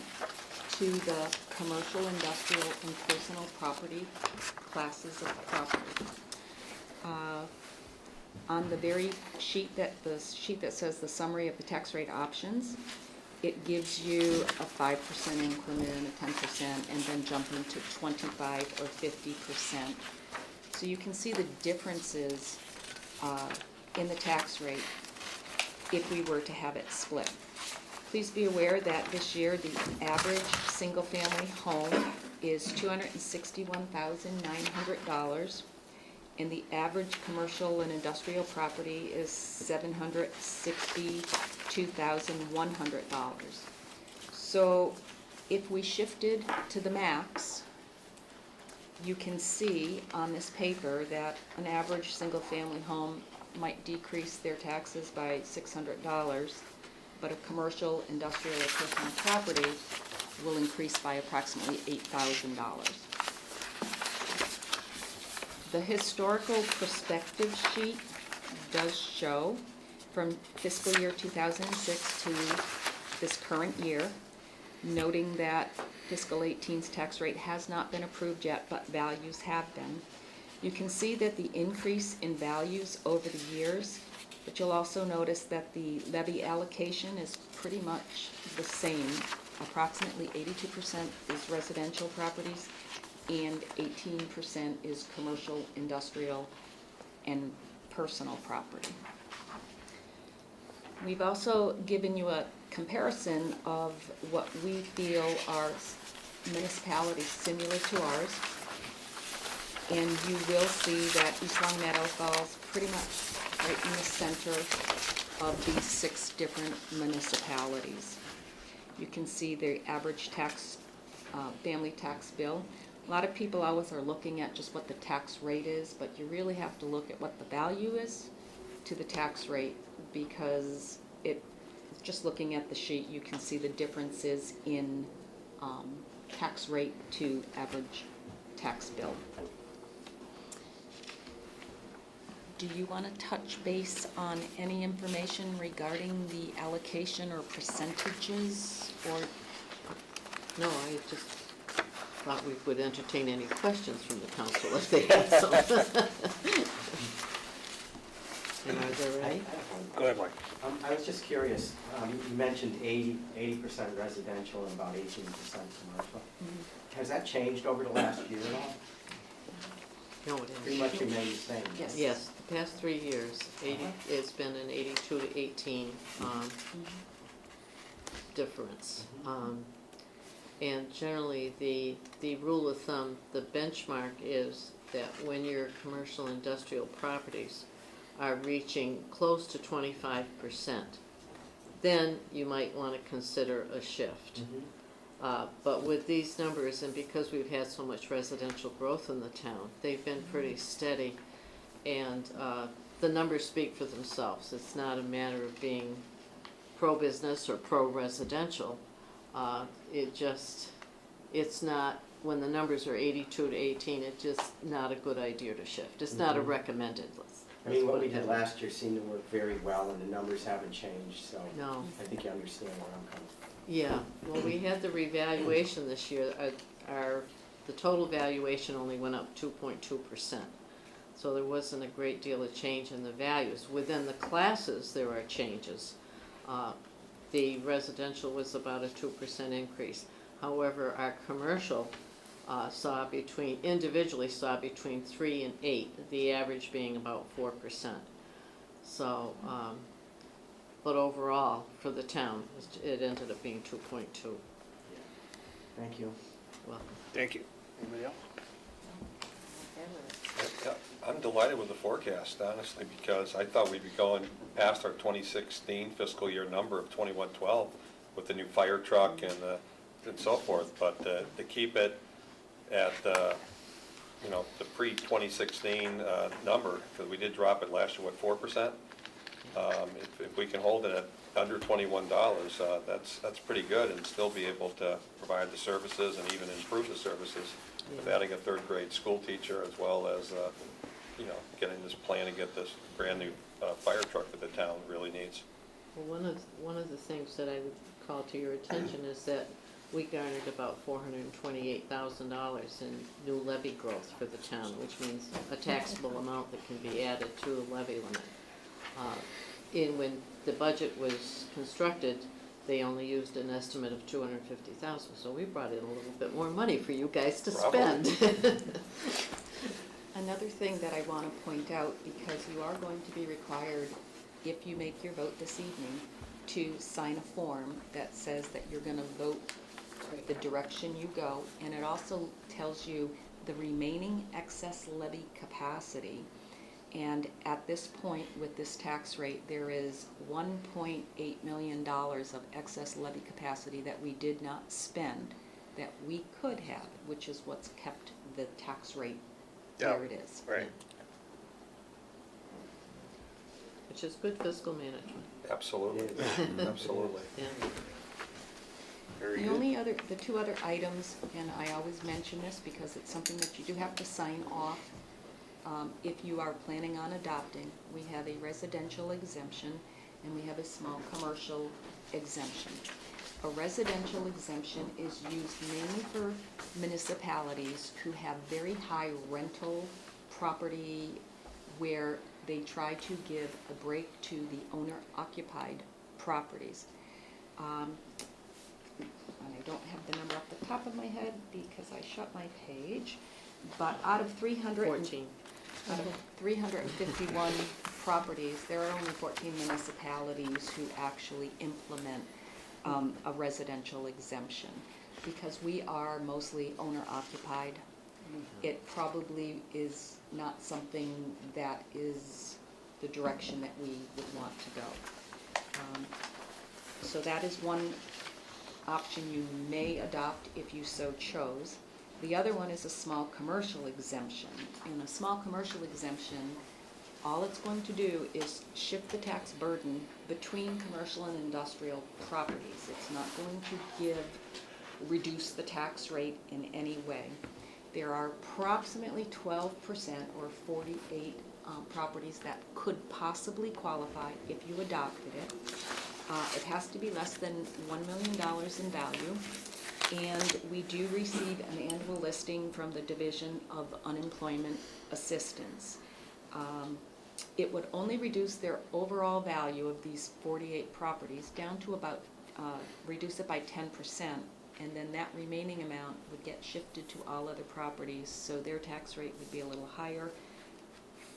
to the commercial, industrial, and personal property classes of property. On the very sheet that says the summary of the tax rate options, it gives you a 5% increment, a 10%, and then jumping to 25 or 50%. So you can see the differences in the tax rate if we were to have it split. Please be aware that this year the average single-family home is $261,900, and the average commercial and industrial property is $762,100. So if we shifted to the max, you can see on this paper that an average single-family home might decrease their taxes by $600, but a commercial, industrial, or personal property will increase by approximately $8,000. The historical perspective sheet does show from fiscal year 2006 to this current year, noting that fiscal 18's tax rate has not been approved yet, but values have been. You can see that the increase in values over the years, but you'll also notice that the levy allocation is pretty much the same. Approximately 82% is residential properties and 18% is commercial, industrial, and personal property. We've also given you a comparison of what we feel are municipalities similar to ours. And you will see that East Long Meadow falls pretty much right in the center of these 6 different municipalities. You can see the average tax, family tax bill. A lot of people always are looking at just what the tax rate is, but you really have to look at what the value is to the tax rate, because just looking at the sheet, you can see the differences in tax rate to average tax bill. Do you want to touch base on any information regarding the allocation or percentages, or? No, I just thought we would entertain any questions from the council if they had some. And are there any? Go ahead, Mike. I was just curious, you mentioned 80% residential and about 18% commercial. Has that changed over the last year at all? No, it hasn't. Pretty much remained the same? Yes, the past 3 years, it's been an 82 to 18 difference. And generally, the rule of thumb, the benchmark is that when your commercial industrial properties are reaching close to 25%, then you might want to consider a shift. But with these numbers, and because we've had so much residential growth in the town, they've been pretty steady, and the numbers speak for themselves. It's not a matter of being pro-business or pro-residential. It's not, when the numbers are 82 to 18, it's just not a good idea to shift. It's not a recommended list. I mean, what we did last year seemed to work very well, and the numbers haven't changed, so No. I think you understand where I'm coming from. Yeah, well, we had the revaluation this year. The total valuation only went up 2.2%. So there wasn't a great deal of change in the values. Within the classes, there are changes. The residential was about a 2% increase. However, our commercial individually saw between 3 and 8, the average being about 4%. So, but overall, for the town, it ended up being 2.2. Thank you. Welcome. Thank you. Anybody else? Yeah, I'm delighted with the forecast, honestly, because I thought we'd be going past our 2016 fiscal year number of 2112 with the new fire truck and so forth, but to keep it at the pre-2016 number, because we did drop it last year, what, 4%? If we can hold it at under $21, that's pretty good, and still be able to provide the services and even improve the services with adding a third grade school teacher, as well as, getting this plan to get this brand-new fire truck that the town really needs. Well, one of the things that I would call to your attention is that we garnered about $428,000 in new levy growth for the town, which means a taxable amount that can be added to a levy limit. When the budget was constructed, they only used an estimate of $250,000, so we brought in a little bit more money for you guys to spend. Another thing that I want to point out, because you are going to be required, if you make your vote this evening, to sign a form that says that you're going to vote the direction you go, and it also tells you the remaining excess levy capacity. And at this point, with this tax rate, there is $1.8 million of excess levy capacity that we did not spend that we could have, which is what's kept the tax rate where it is. Right. Which is good fiscal management. Absolutely, absolutely. Yeah. Very The two other items, and I always mention this because it's something that you do have to sign off if you are planning on adopting. We have a residential exemption and we have a small commercial exemption. A residential exemption is used mainly for municipalities who have very high rental property where they try to give a break to the owner-occupied properties. And I don't have the number off the top of my head because I shut my page, but out of 351 properties, there are only 14 municipalities who actually implement a residential exemption. Because we are mostly owner-occupied, it probably is not something that is the direction that we would want to go. So that is one option you may adopt if you so chose. The other one is a small commercial exemption. In a small commercial exemption, all it's going to do is shift the tax burden between commercial and industrial properties. It's not going to reduce the tax rate in any way. There are approximately 12% or 48 properties that could possibly qualify if you adopted it. It has to be less than $1 million in value, and we do receive an annual listing from the Division of Unemployment Assistance. It would only reduce their overall value of these 48 properties down to about, reduce it by 10%, and then that remaining amount would get shifted to all other properties, so their tax rate would be a little higher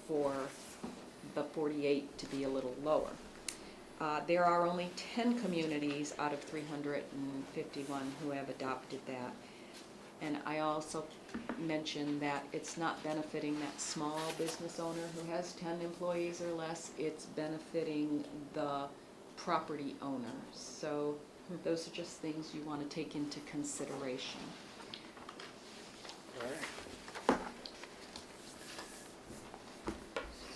for the 48 to be a little lower. There are only 10 communities out of 351 who have adopted that. And I also mentioned that it's not benefiting that small business owner who has 10 employees or less, it's benefiting the property owner. So those are just things you want to take into consideration. All right.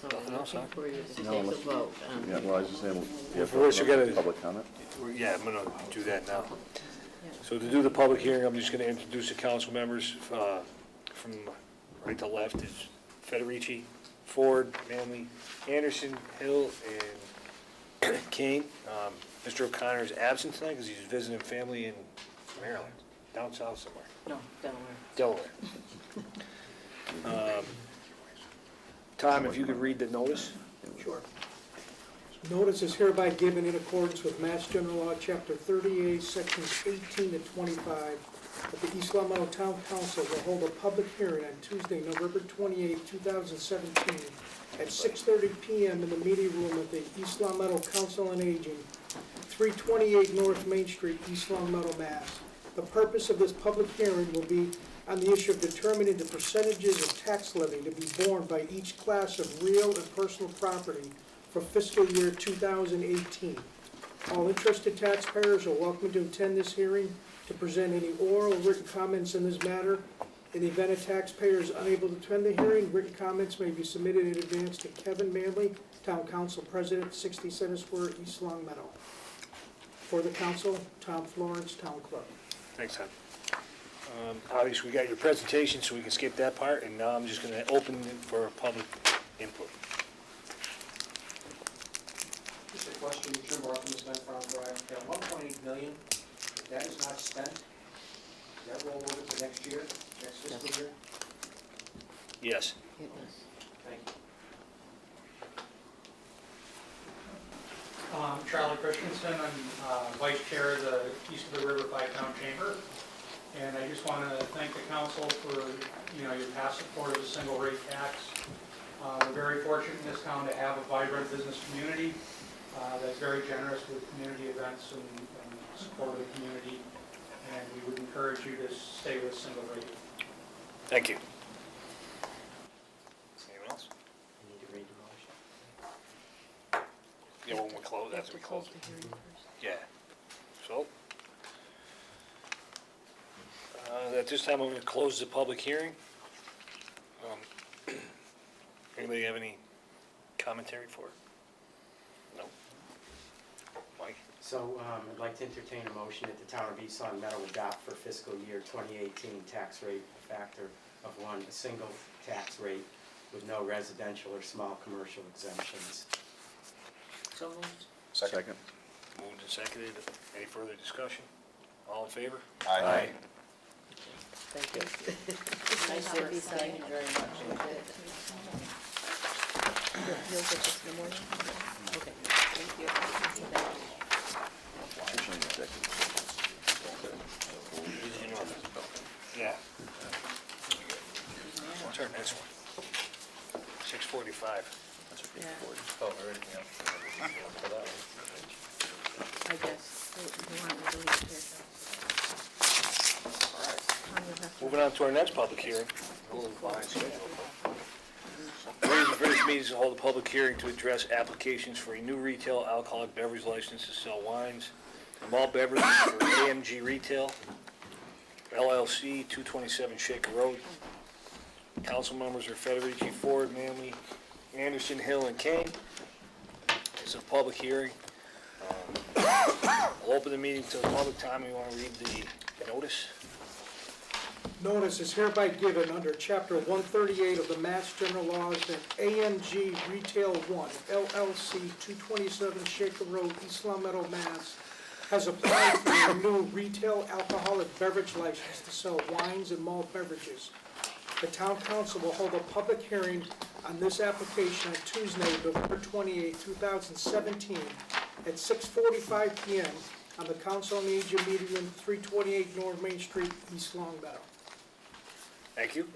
So Nothing I'm else, looking for you to No, take a unless- vote. Yeah, well, I was just saying, do you have First, we gotta- public comment? Yeah, I'm gonna do that now. Yeah. So to do the public hearing, I'm just gonna introduce the council members. From right to left is Federici, Ford, Manley, Anderson, Hill, and Kane. Mr. O'Connor is absent tonight because he's visiting family in Maryland, down south somewhere, No, Delaware. Delaware. Tom, if you could read the notice? Sure. Notice is hereby given in accordance with Mass General Law, Chapter 38, Sections 18 to 25, that the East Long Meadow Town Council will hold a public hearing on Tuesday, November 28, 2017, at 6:30 p.m. in the meeting room of the East Long Meadow Council on Aging, 328 North Main Street, East Long Meadow, Mass. The purpose of this public hearing will be on the issue of determining the percentages of tax levy to be borne by each class of real and personal property for fiscal year 2018. All interested taxpayers are welcome to attend this hearing to present any oral or written comments in this matter. In the event a taxpayer is unable to attend the hearing, written comments may be submitted in advance to Kevin Manley, Town Council President, 60 Center Square, East Long Meadow. For the council, Tom Florence, Town Clerk. Thanks, Tom. Obviously, we got your presentation, so we can skip that part, and now I'm just gonna open it for public input. Just a question, Jim Bartlett's been from, that 1.8 million, if that is not spent, does that roll over to next year, next fiscal year? Yes. It was. Thank you. Charlie Christensen, I'm Vice Chair of the East of the River Five-Town Chamber, and I just want to thank the council for, your past support of the single rate tax. We're very fortunate in this town to have a vibrant business community that's very generous with community events and support of the community, and we would encourage you to stay with single rate. Thank you. Anyone else? You need to read the motion. Yeah, when we close, after we close. The hearing first. Yeah. So, at this time, I'm going to close the public hearing. Anybody have any commentary for it? No? Mike? So I'd like to entertain a motion that the town of East Long Meadow adopt for fiscal year 2018 tax rate a factor of 1, a single tax rate with no residential or small commercial exemptions. So moved. Second. Moved and seconded. Any further discussion? All in favor? Aye. Thank you. Nice work, thank you very much. You'll get this in the morning? Okay, thank you. Yeah. What's our next one? 6:45. Yeah, Oh, everything else. For that one. I guess. You want me to leave it here? Tom, you'll have to- Moving on to our next public hearing. The reason for this meeting is to hold a public hearing to address applications for a new retail alcoholic beverage license to sell wines and malt beverages for AMG Retail, LLC, 227 Shaker Road. Council members are Federici, Ford, Manley, Anderson, Hill, and Kane. It's a public hearing. I'll open the meeting to the public. Tom, you want to read the notice? Notice is hereby given under Chapter 138 of the Mass General Laws that AMG Retail 1, LLC, 227 Shaker Road, East Long Meadow, Mass., has applied for a new retail alcoholic beverage license to sell wines and malt beverages. The Town Council will hold a public hearing on this application on Tuesday, November 28, 2017, at 6:45 p.m. on the Council on Aging meeting room, 328 North Main Street, East Long Meadow. Thank you.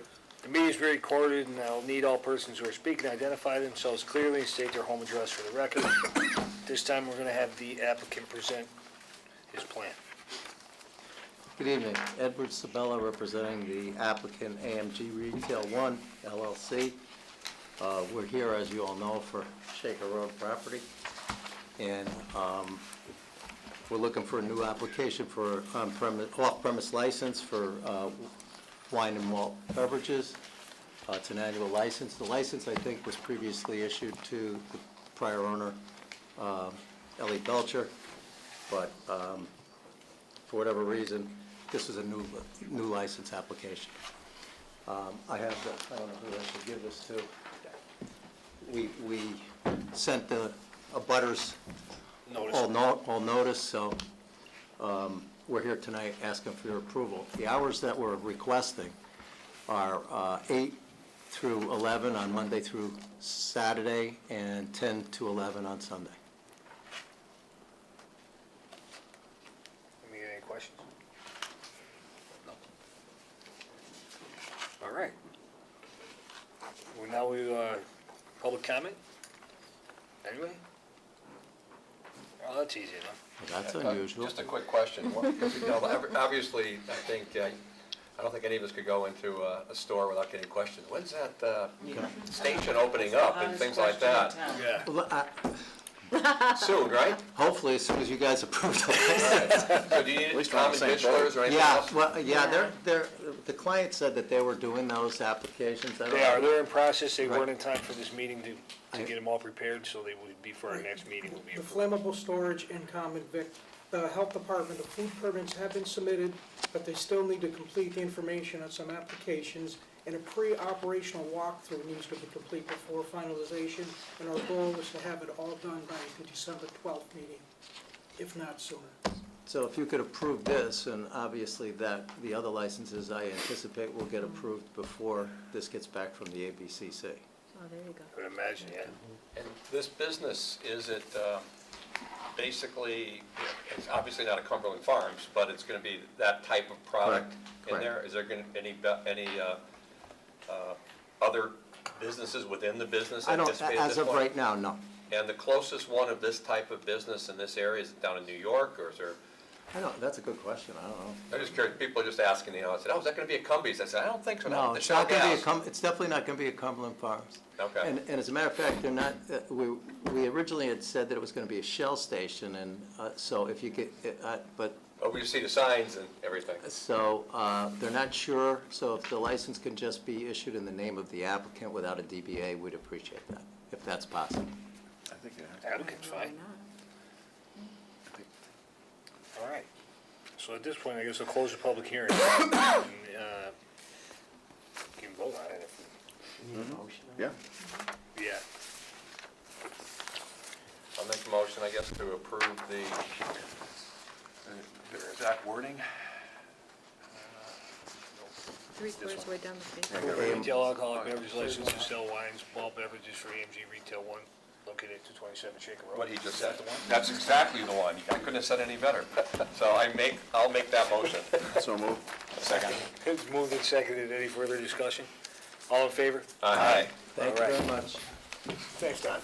The meeting is being recorded, and I'll need all persons who are speaking to identify themselves clearly and state their home address for the record. This time, we're going to have the applicant present his plan. Good evening. Edward Sabella, representing the applicant AMG Retail 1 LLC. We're here, as you all know, for Shaker Road property. And we're looking for a new application for off-premise license for wine and malt beverages. It's an annual license. The license, I think, was previously issued to the prior owner, Ellie Belcher, but for whatever reason, this is a new license application. I have the, I don't know who I should give this to. We sent the abutters all notice, so we're here tonight asking for your approval. The hours that we're requesting are 8 through 11 on Monday through Saturday and 10 to 11 on Sunday. Any questions? No. All right. Well, now we, public comment? Anyway? Oh, that's easy enough. That's unusual. Just a quick question. Obviously, I think, I don't think any of us could go into a store without getting questions. When's that station opening up and things like that? Yeah. Well, Soon, right? hopefully, as soon as you guys approve the All license. right. So do you need least we're on the common same victualers or anything Yeah, else? well, yeah, the client said that they were doing those applications. I don't They are, know. they're in process. They Right. weren't in time for this meeting to get them all prepared, so they would be for our next meeting. Will be The approved. flammable storage and common vic the health department, the food permits have been submitted, but they still need to complete the information on some applications, and a pre-operational walkthrough needs to be complete before finalization, and our goal is to have it all done by the December 12th meeting, if not sooner. So if you could approve this, and obviously that, the other licenses I anticipate will get approved before this gets back from the ABCC. Oh, there you go. I would imagine, yeah. And this business, is it basically, it's obviously not a Cumberland Farms, but it's going to be that type of product in Correct. there? Is there going to any other businesses within the business I don't, anticipate at as this of point? right now, no. And the closest one of this type of business in this area, is it down in New York, or is there? I don't, that's a good question, I don't know. I'm just curious, people are just asking, I said, oh, is that going to be a Cumbies? I said, I don't think so. No, The it's Shell not gonna be Gas. it's definitely not gonna be a Cumberland Farms. Okay. And as a matter of fact, they're not, we originally had said that it was gonna be a Shell station, and so if you get, but, Oh, we see the signs and everything. so, they're not sure, so if the license can just be issued in the name of the applicant without a DBA, we'd appreciate that, if that's possible. I think it has. Applicant's fine. All right. So at this point, I guess I'll close the public hearing. And, you can vote on it if, You need a motion? Yeah. yeah. I'll make a motion, I guess, to approve the exact wording. 3/4 way down the page. Retail alcoholic beverages license to sell wines, malt beverages for AMG Retail 1, located at 227 Shaker Road. What he just said. That's exactly the one. I couldn't have said any better. So I'll make that motion. So moved. Second. It's moved and seconded. Any further discussion? All in favor? Aye. Thank you All right. very much. Thanks, Don.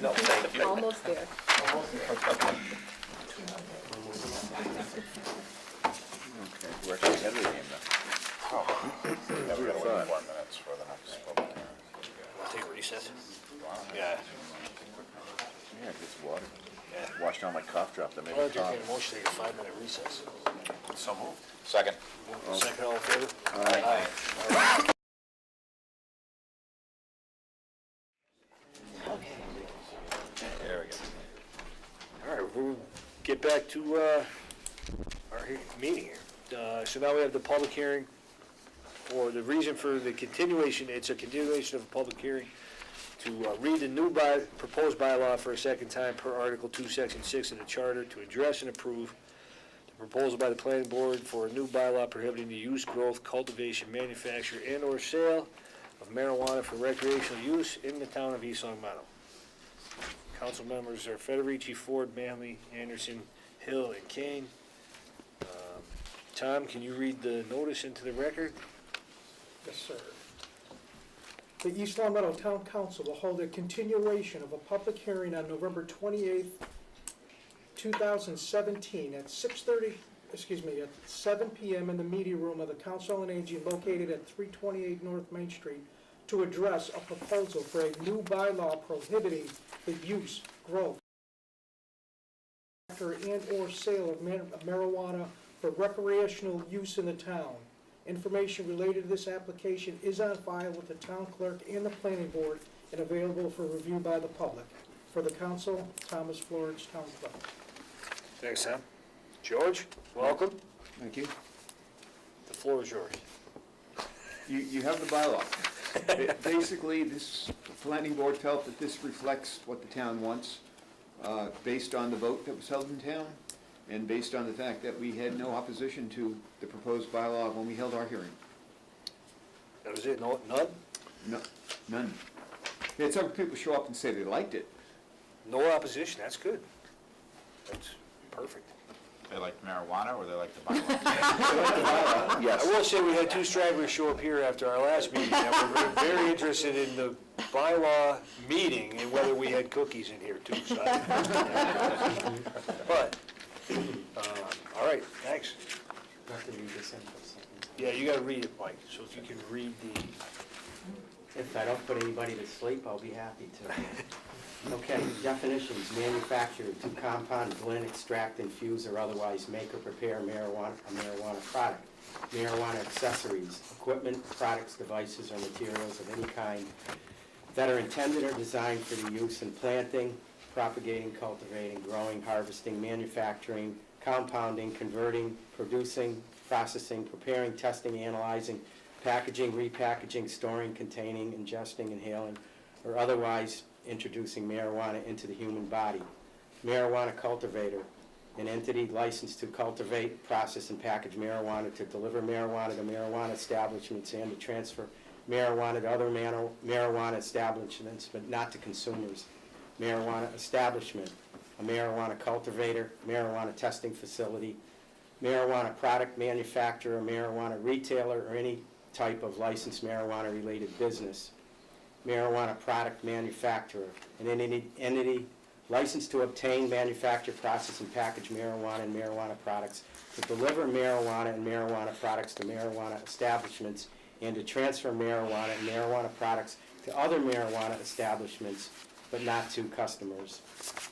No, thank you. Almost there. Okay, we're actually ahead of the game now. Yeah, we gotta wait 4 minutes for the next public hearing. Want to take a recess? Yeah. Yeah, get some water. Wash down my cough drop that made I'll me cough. entertain a motion to take a 5-minute recess. So moved. Second. Second, all in favor? Aye. There we go. All right, we'll get back to our meeting here. So now we have the public hearing, or the reason for the continuation, it's a continuation of a public hearing to read the new proposed bylaw for a second time per Article 2, Section 6 of the Charter to address and approve the proposal by the planning board for a new bylaw prohibiting the use, growth, cultivation, manufacture, and/or sale of marijuana for recreational use in the town of East Long Meadow. Council members are Federici, Ford, Manley, Anderson, Hill, and Kane. Tom, can you read the notice into the record? Yes, sir. The East Long Meadow Town Council will hold a continuation of a public hearing on November 28th, 2017 at 7 p.m. in the media room of the Council on Aging located at 328 North Main Street to address a proposal for a new bylaw prohibiting the use, growth, and/or sale of marijuana for recreational use in the town. Information related to this application is on file with the town clerk and the planning board and available for review by the public. For the council, Thomas Florence, town clerk. Thanks, Tom. George, welcome. Thank you. The floor is yours. You have the bylaw. Basically, this planning board felt that this reflects what the town wants, based on the vote that was held in town, and based on the fact that we had no opposition to the proposed bylaw when we held our hearing. That was it, no, none? No, none. We had several people show up and say they liked it. No opposition, that's good. That's perfect. They like marijuana or they like the bylaw? Yes. I will say we had two stragglers show up here after our last meeting that were very interested in the bylaw meeting and whether we had cookies in here too. So but, all right, thanks. You have to read this in for a second. Yeah, you gotta read it, Mike, so if you can read the, If I don't put anybody to sleep, I'll be happy to. Okay, definitions: manufacture to compound, blend, extract, infuse, or otherwise make or prepare a marijuana product. Marijuana accessories, equipment, products, devices, or materials of any kind that are intended or designed for the use in planting, propagating, cultivating, growing, harvesting, manufacturing, compounding, converting, producing, processing, preparing, testing, analyzing, packaging, repackaging, storing, containing, ingesting, inhaling, or otherwise introducing marijuana into the human body. Marijuana cultivator, an entity licensed to cultivate, process, and package marijuana, to deliver marijuana to marijuana establishments, and to transfer marijuana to other marijuana establishments, but not to consumers. Marijuana establishment, a marijuana cultivator, marijuana testing facility, marijuana product manufacturer, marijuana retailer, or any type of licensed marijuana-related business. Marijuana product manufacturer, an entity licensed to obtain, manufacture, process, and package marijuana and marijuana products, to deliver marijuana and marijuana products to marijuana establishments, and to transfer marijuana and marijuana products to other marijuana establishments, but not to customers.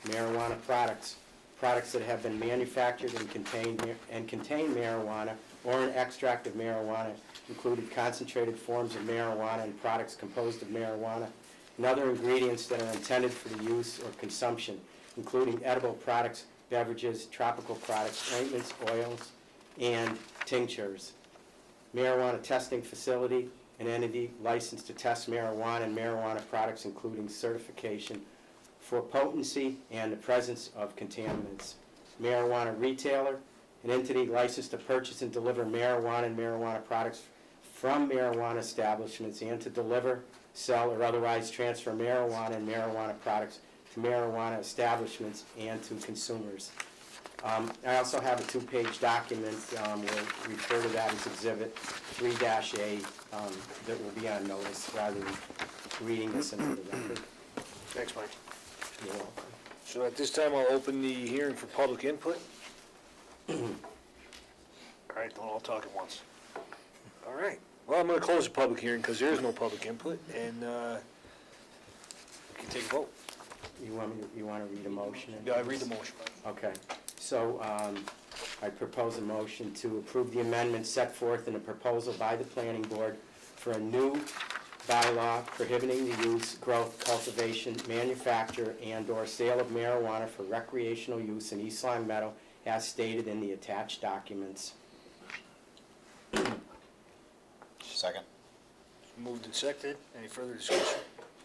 Marijuana products, products that have been manufactured and contain marijuana or an extract of marijuana, including concentrated forms of marijuana and products composed of marijuana, and other ingredients that are intended for the use or consumption, including edible products, beverages, tropical products, ointments, oils, and tinctures. Marijuana testing facility, an entity licensed to test marijuana and marijuana products, including certification for potency and the presence of contaminants. Marijuana retailer, an entity licensed to purchase and deliver marijuana and marijuana products from marijuana establishments, and to deliver, sell, or otherwise transfer marijuana and marijuana products to marijuana establishments and to consumers. I also have a 2-page document, we'll refer to that as Exhibit 3-A, that will be on notice rather than reading this into the record. Thanks, Mike. You're welcome. So at this time, I'll open the hearing for public input. All right, don't all talk at once. All right, well, I'm gonna close the public hearing because there is no public input, and we can take a vote. You want to read a motion? Yeah, I read the motion. Okay, so I propose a motion to approve the amendment set forth in a proposal by the planning board for a new bylaw prohibiting the use, growth, cultivation, manufacture, and/or sale of marijuana for recreational use in East Long Meadow, as stated in the attached documents. Second. Moved and seconded. Any further discussion?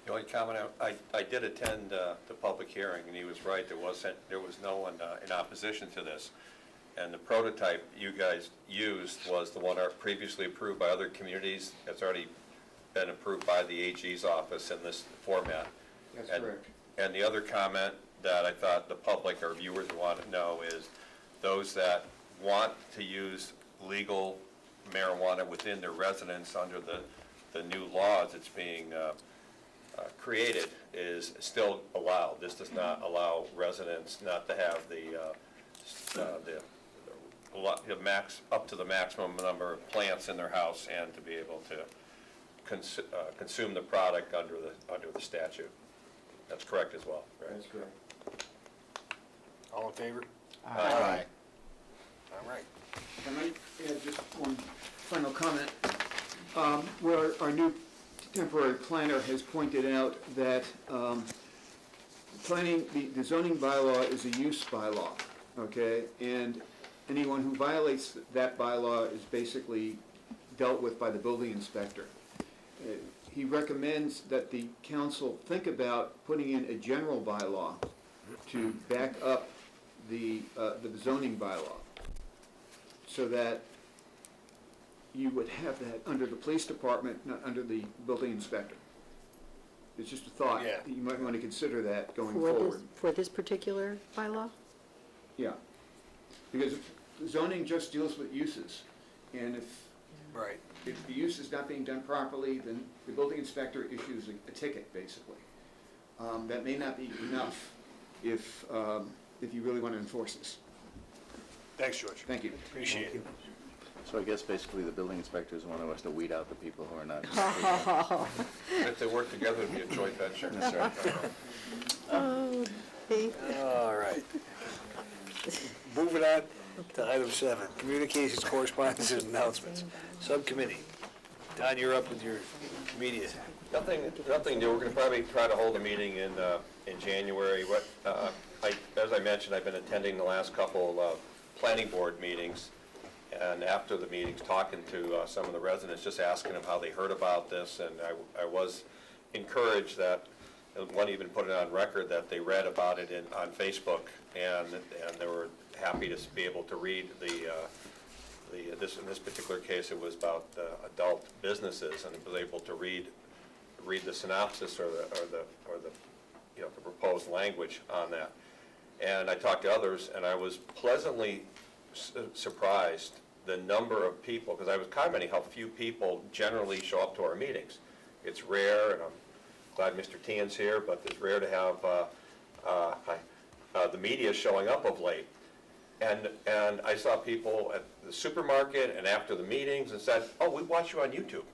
The only comment, I did attend the public hearing, and he was right, there was no one in opposition to this. And the prototype you guys used was the one previously approved by other communities. It's already been approved by the AG's office in this format. That's And- correct. And the other comment that I thought the public or viewers want to know is those that want to use legal marijuana within their residence under the new laws that's being created is still allowed. This does not allow residents not to have up to the maximum number of plants in their house and to be able to consume the product under the statute. That's correct as well, right? That's correct. All in favor? Aye. All right. If I might add just one final comment, where our new temporary planner has pointed out that the zoning bylaw is a use bylaw, okay? And anyone who violates that bylaw is basically dealt with by the building inspector. He recommends that the council think about putting in a general bylaw to back up the zoning bylaw, so that you would have that under the police department, not under the building inspector. It's just a thought. Yeah. You might want to consider that going For forward. for this particular bylaw? Yeah. Because zoning just deals with uses, and Right. if the use is not being done properly, then the building inspector issues a ticket, basically. That may not be enough if you really want to enforce this. Thanks, George. Thank you. Appreciate it. So I guess basically the building inspectors want us to weed out the people who are not. If they work together, it'd be a joint venture. That's right. Oh, Pete. All right. Moving on to item 7, communications, correspondence, and announcements. Subcommittee. Don, you're up with your immediate. Nothing new. We're going to probably try to hold a meeting in January. As I mentioned, I've been attending the last couple of planning board meetings, and after the meetings, talking to some of the residents, just asking them how they heard about this, and I was encouraged that, one even put it on record, that they read about it on Facebook, and they were happy to be able to read in this particular case, it was about adult businesses, and was able to read the synopsis or the the proposed language on that. And I talked to others, and I was pleasantly surprised the number of people, because I was commenting how few people generally show up to our meetings. It's rare, and I'm glad Mr. Tian's here, but it's rare to have the media showing up of late. And I saw people at the supermarket and after the meetings and said, "Oh, we watch you on YouTube.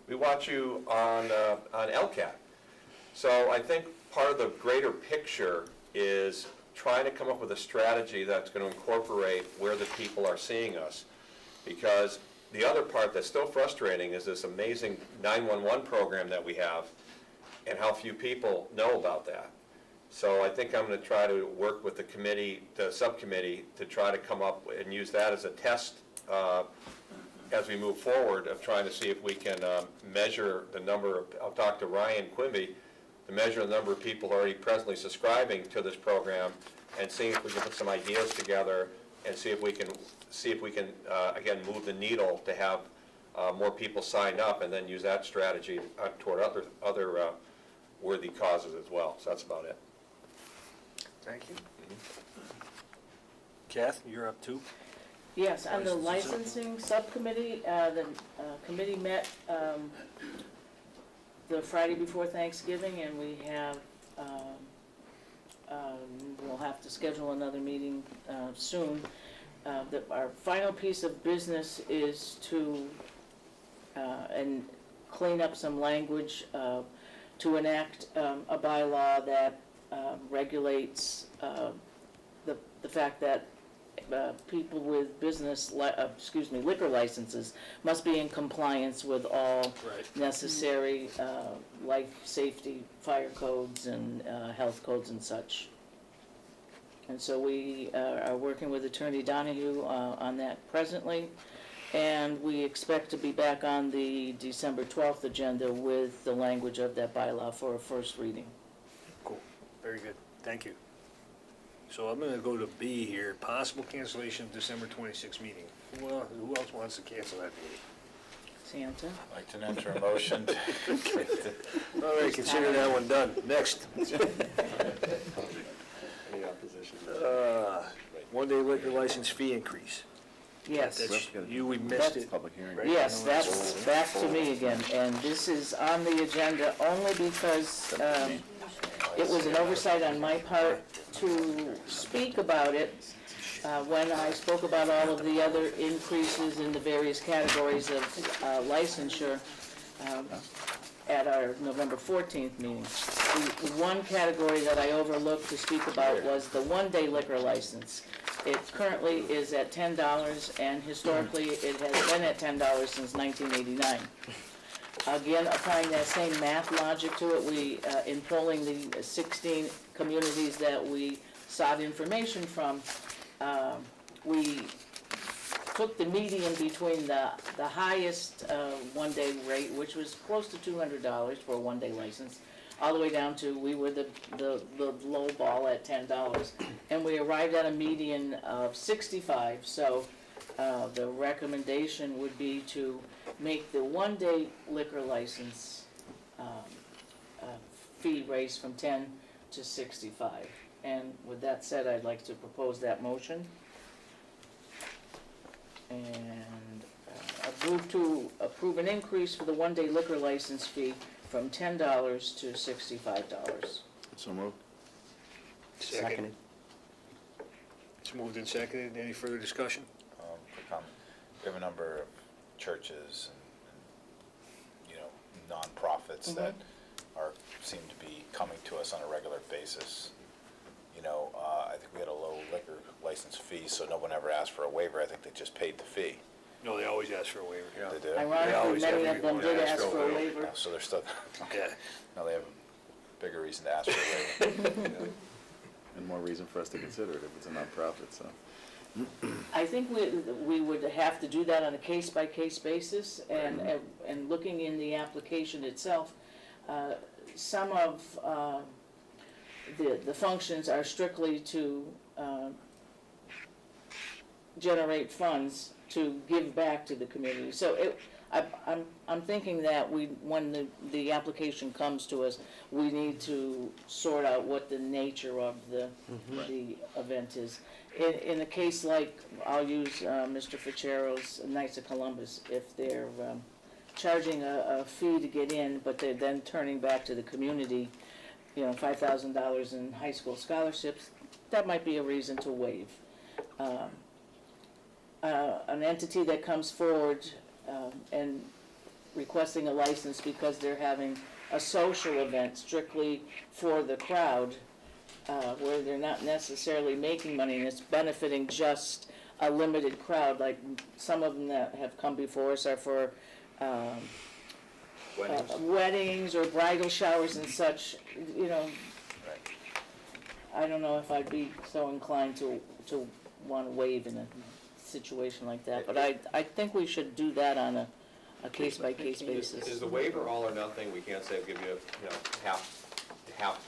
We watch you on LCAT." So I think part of the greater picture is trying to come up with a strategy that's going to incorporate where the people are seeing us. Because the other part that's still frustrating is this amazing 911 program that we have and how few people know about that. So I think I'm going to try to work with the committee, the subcommittee, to try to come up and use that as a test as we move forward, of trying to see if we can measure the number of, I'll talk to Ryan Quimby, to measure the number of people already presently subscribing to this program, and see if we can put some ideas together and see if we can again, move the needle to have more people sign up, and then use that strategy toward other worthy causes as well. So that's about it. Thank you. Kath, you're up too. Yes, on the licensing subcommittee, the committee met the Friday before Thanksgiving, and we have, we'll have to schedule another meeting soon. Our final piece of business is to and clean up some language to enact a bylaw that regulates the fact that people with liquor licenses must be in compliance with all necessary life safety, fire codes, and health codes and such. And so we are working with Attorney Donahue on that presently, and we expect to be back on the December 12th agenda with the language of that bylaw for a first reading. Cool, very good, thank you. So I'm gonna go to B here, possible cancellation of December 26th meeting. Well, who else wants to cancel that meeting? Santa? I'd like to enter a motion. All right, consider that one done. Next. Any opposition? One-day liquor license fee increase. Yes. That's you, we missed it. Public hearing. Right? Yes, that's back to me again, and this is on the agenda only because it was an oversight on my part to speak about it when I spoke about all of the other increases in the various categories of licensure at our November 14th meeting. The one category that I overlooked to speak about was the one-day liquor license. It currently is at $10, and historically it has been at $10 since 1989. Again, applying that same math logic to it, we, in polling the 16 communities that we sought information from, we took the median between the highest one-day rate, which was close to $200 for a one-day license, all the way down to, we were the low ball at $10. And we arrived at a median of 65, so the recommendation would be to make the one-day liquor license fee raise from 10 to 65. And with that said, I'd like to propose that motion. And I move to approve an increase for the one-day liquor license fee from $10 to $65. So moved. Seconded. It's moved and seconded. Any further discussion? Quick comment. We have a number of churches and nonprofits that seem to be coming to us on a regular basis. I think we had a low liquor license fee, so no one ever asked for a waiver. I think they just paid the fee. No, they always ask for a waiver. They did. Ironically, many of them did ask for a waiver. So they're still, Okay. now they have a bigger reason to ask for a waiver. And more reason for us to consider it if it's a nonprofit, so. I think we would have to do that on a case-by-case basis, and looking in the application itself, some of the functions are strictly to generate funds to give back to the community. So I'm thinking that when the application comes to us, we need to sort out what the nature of the event is. In a case like, I'll use Mr. Ficero's Knights of Columbus, if they're charging a fee to get in, but they're then turning back to the community, $5,000 in high school scholarships, that might be a reason to waive. An entity that comes forward and requesting a license because they're having a social event strictly for the crowd, where they're not necessarily making money and it's benefiting just a limited crowd, like some of them that have come before us are for weddings or bridal showers and such, I don't know if I'd be so inclined to want to waive in a situation like that, but I think we should do that on a case-by-case basis. Is the waiver all or nothing? We can't say give you, half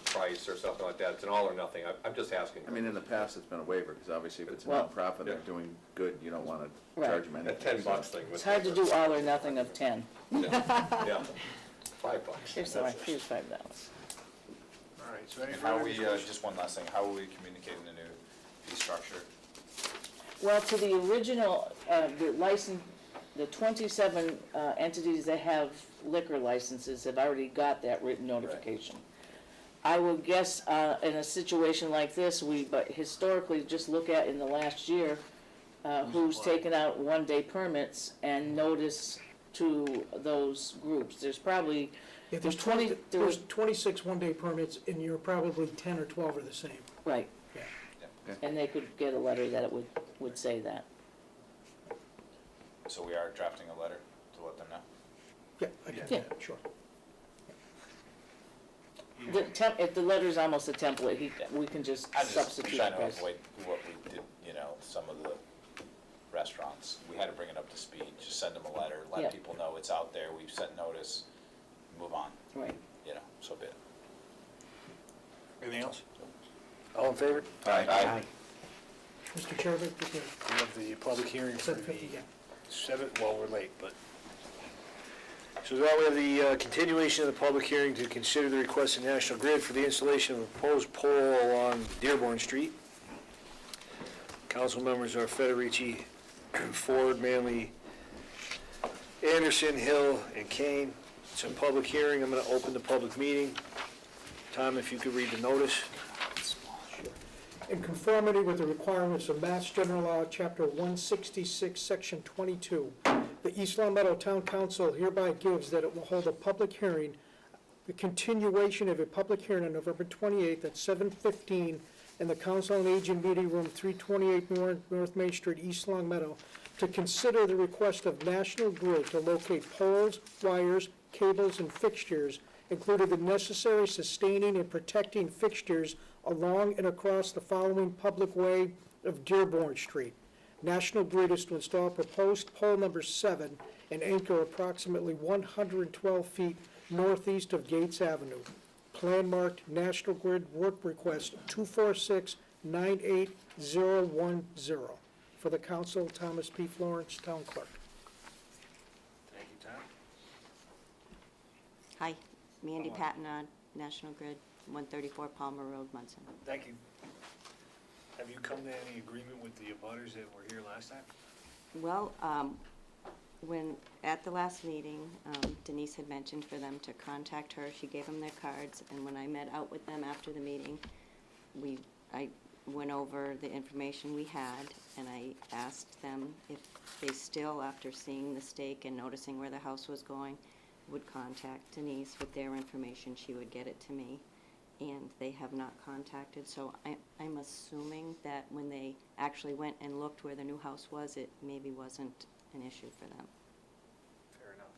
the price or something like that. It's an all or nothing. I'm just asking. I mean, in the past, it's been a waiver, because obviously if it's a Well, nonprofit, they're doing good, you don't want to charge them anything. That $10 thing. It's hard to do all or nothing of 10. Yeah, $5. Here's $5. All right, so any And how further we, discussion? just one last thing, how will we communicate in the new fee structure? Well, to the original, the license, the 27 entities that have liquor licenses have already got that written notification. I would guess in a situation like this, but historically just look at in the last year, who's taken out one-day permits and notice to those groups. There's probably, Yeah, there's 20, there's 26 one-day permits, and you're probably 10 or 12 are the same. right. Yeah. And they could get a letter that it would say that. So we are drafting a letter to let them know? Yeah, I can, Yeah. sure. If the letter's almost a template, we can just I'm just substitute. trying to this. avoid what we did, some of the restaurants. We had to bring it up to speed, just send them a letter, Yeah. let people know it's out there, we've sent notice, move on, Right. so be it. Anything else? All in favor? Aye. Mr. Chairman, We have the public hearing for the 7:50, yeah. 7, well, we're late, but. So now we have the continuation of the public hearing to consider the request of National Grid for the installation of a proposed pole along Dearborn Street. Council members are Federici, Ford, Manley, Anderson, Hill, and Kane. It's a public hearing. I'm going to open the public meeting. Tom, if you could read the notice. In conformity with the requirements of Mass General Law, Chapter 166, Section 22, the East Long Meadow Town Council hereby gives that it will hold a public hearing, the continuation of a public hearing on November 28th at 7:15 in the Council on Aging Meeting Room 328 North Main Street, East Long Meadow, to consider the request of National Grid to locate poles, wires, cables, and fixtures, including the necessary sustaining and protecting fixtures along and across the following public way of Dearborn Street. National Grid is to install proposed pole number 7 and anchor approximately 112 feet northeast of Gates Avenue. Plan marked National Grid Work Request 246-98010. For the council, Thomas P. Florence, Town Clerk. Thank you, Tom. Hi, Mandy Patton, National Grid, 134 Palmer Road, Munson. Thank you. Have you come to any agreement with the abutters that were here last time? Well, when, at the last meeting, Denise had mentioned for them to contact her. She gave them their cards, and when I met out with them after the meeting, I went over the information we had, and I asked them if they still, after seeing the stake and noticing where the house was going, would contact Denise with their information. She would get it to me, and they have not contacted. So I'm assuming that when they actually went and looked where the new house was, it maybe wasn't an issue for them. Fair enough.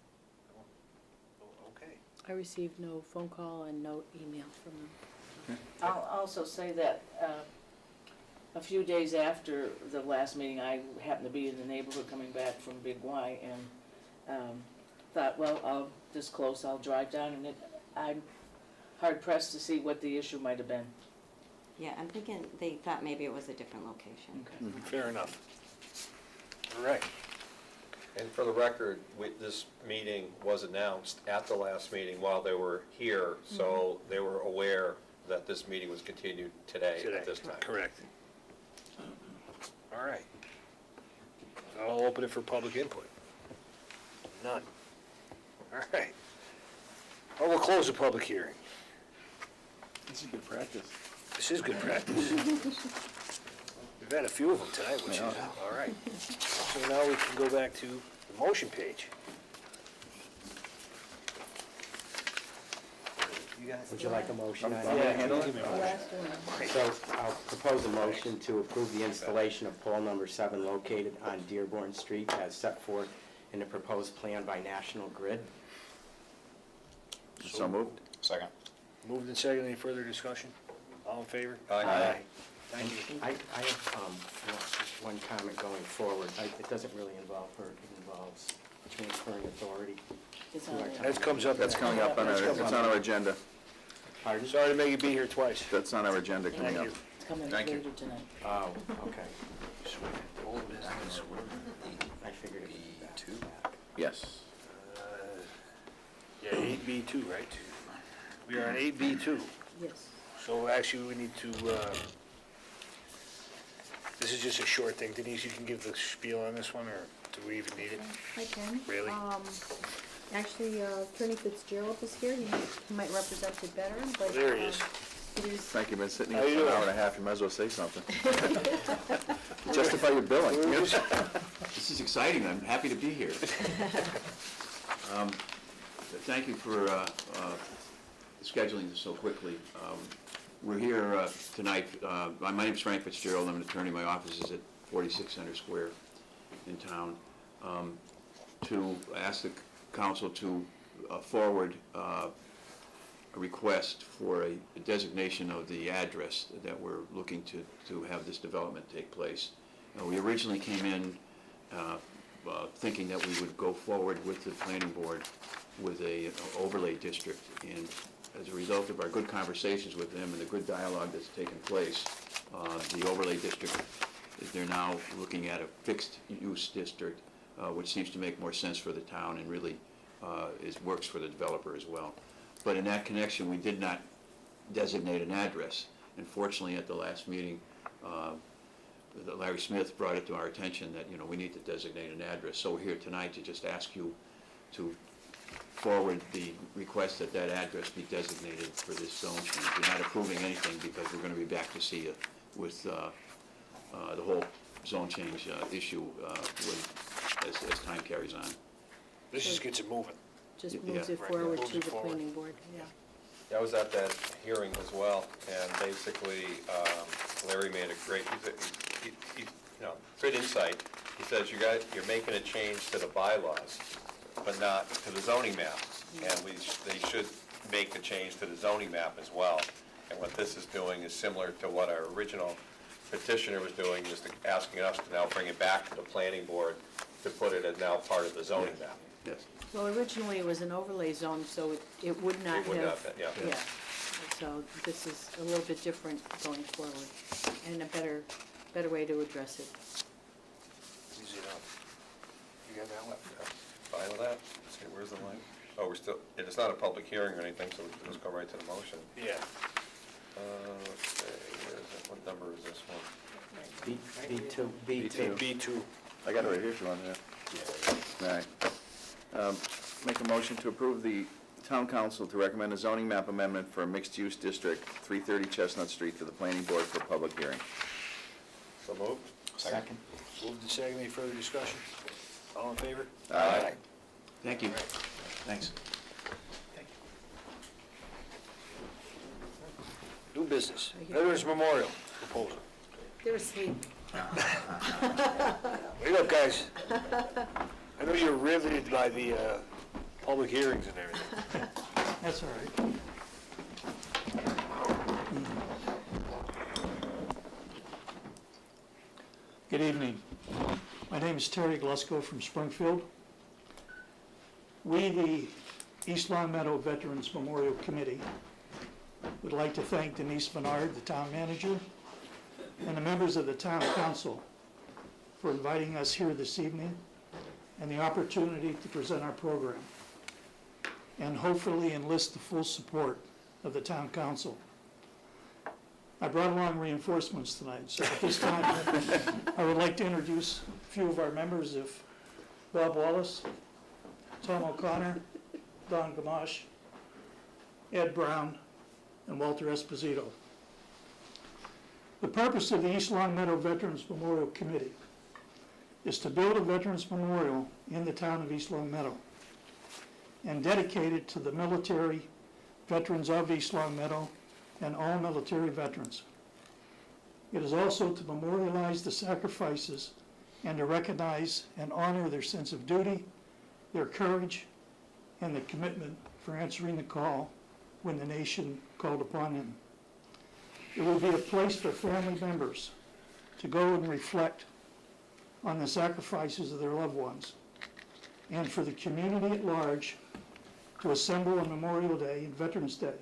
Okay. I received no phone call and no email from them. I'll also say that a few days after the last meeting, I happened to be in the neighborhood coming back from Big Y, and thought, well, this close, I'll drive down, and I'm hard pressed to see what the issue might have been. Yeah, I'm thinking they thought maybe it was a different location. Fair enough. All right. And for the record, this meeting was announced at the last meeting while they were here, so they were aware that this meeting was continued today at this time. Correct. All right. I'll open it for public input. None. All right. Well, we'll close the public hearing. This is good practice. This is good practice. We've had a few of them tonight, which is all right. So now we can go back to the motion page. Would you like a motion on I'm that? gonna handle it. So I'll propose a motion to approve the installation of pole number 7 located on Dearborn Street as set forth in the proposed plan by National Grid. So moved. Second. Moved and seconded. Any further discussion? All in favor? Aye. Thank you. I have one comment going forward. It doesn't really involve her, it involves transferring authority. It's on there. That comes up. That's coming up on our, it's on our agenda. Pardon? Sorry to make you be here twice. That's on our agenda coming up. It's coming Thank you. later tonight. Oh, okay. Old business. I figured it was that. Yes. Yeah, 8B2, right? We are on 8B2. Yes. So actually, we need to, this is just a short thing. Denise, you can give the spiel on this one, or do we even need it? I can. Really? Actually, Attorney Fitzgerald is here. He might represent it better, but. There he is. It is. Frank, you've been sitting How here you for an doing? hour and a half, you might as well say something. Justify your billing. This is exciting, I'm happy to be here. Thank you for scheduling this so quickly. We're here tonight, my name's Frank Fitzgerald, I'm an attorney, my office is at 46 Center Square in town, to ask the council to forward a request for a designation of the address that we're looking to have this development take place. We originally came in thinking that we would go forward with the planning board with an overlay district, and as a result of our good conversations with them and the good dialogue that's taken place, the overlay district, they're now looking at a fixed use district, which seems to make more sense for the town and really works for the developer as well. But in that connection, we did not designate an address. Unfortunately, at the last meeting, Larry Smith brought it to our attention that, we need to designate an address. So we're here tonight to just ask you to forward the request that that address be designated for this zone change. We're not approving anything because we're going to be back to see you with the whole zone change issue as time carries on. This just gets it moving. Just Yeah. moves it Right, forward moves to it the forward. planning board, yeah. I was at that hearing as well, and basically, Larry made a great, great insight. He says, you're making a change to the bylaws, but not to the zoning map. And they should make a change to the zoning map as well. And what this is doing is similar to what our original petitioner was doing, just asking us to now bring it back to the planning board to put it as now part of the zoning map. Yes. Well, originally it was an overlay zone, so it would not It would have. not, yeah. Yeah, so this is a little bit different going forward, and a better way to address it. Easy enough. You got that one? Fine with that? Okay, where's the line? Oh, we're still, it's not a public hearing or anything, so we can just go right to the motion. Yeah. Okay, where is it? What number is this one? B2. B2. I got it right here if you want to. All right. Make a motion to approve the town council to recommend a zoning map amendment for a mixed-use district, 330 Chestnut Street, to the planning board for public hearing. So moved? Second. Moved and seconded. Any further discussion? All in favor? Aye. Thank you. Thanks. New business. Veterans Memorial proposal. They're asleep. Wait up, guys. I know you're riveted by the public hearings and everything. That's all right. Good evening. My name is Terry Glusko from Springfield. We, the East Long Meadow Veterans Memorial Committee, would like to thank Denise Bernard, the town manager, and the members of the town council for inviting us here this evening and the opportunity to present our program, and hopefully enlist the full support of the town council. I brought along reinforcements tonight, so at this time, I would like to introduce a few of our members of Bob Wallace, Tom O'Connor, Don Gamache, Ed Brown, and Walter Esposito. The purpose of the East Long Meadow Veterans Memorial Committee is to build a Veterans Memorial in the town of East Long Meadow and dedicate it to the military veterans of East Long Meadow and all military veterans. It is also to memorialize the sacrifices and to recognize and honor their sense of duty, their courage, and the commitment for answering the call when the nation called upon them. It will be a place for family members to go and reflect on the sacrifices of their loved ones, and for the community at large to assemble on Memorial Day and Veterans Day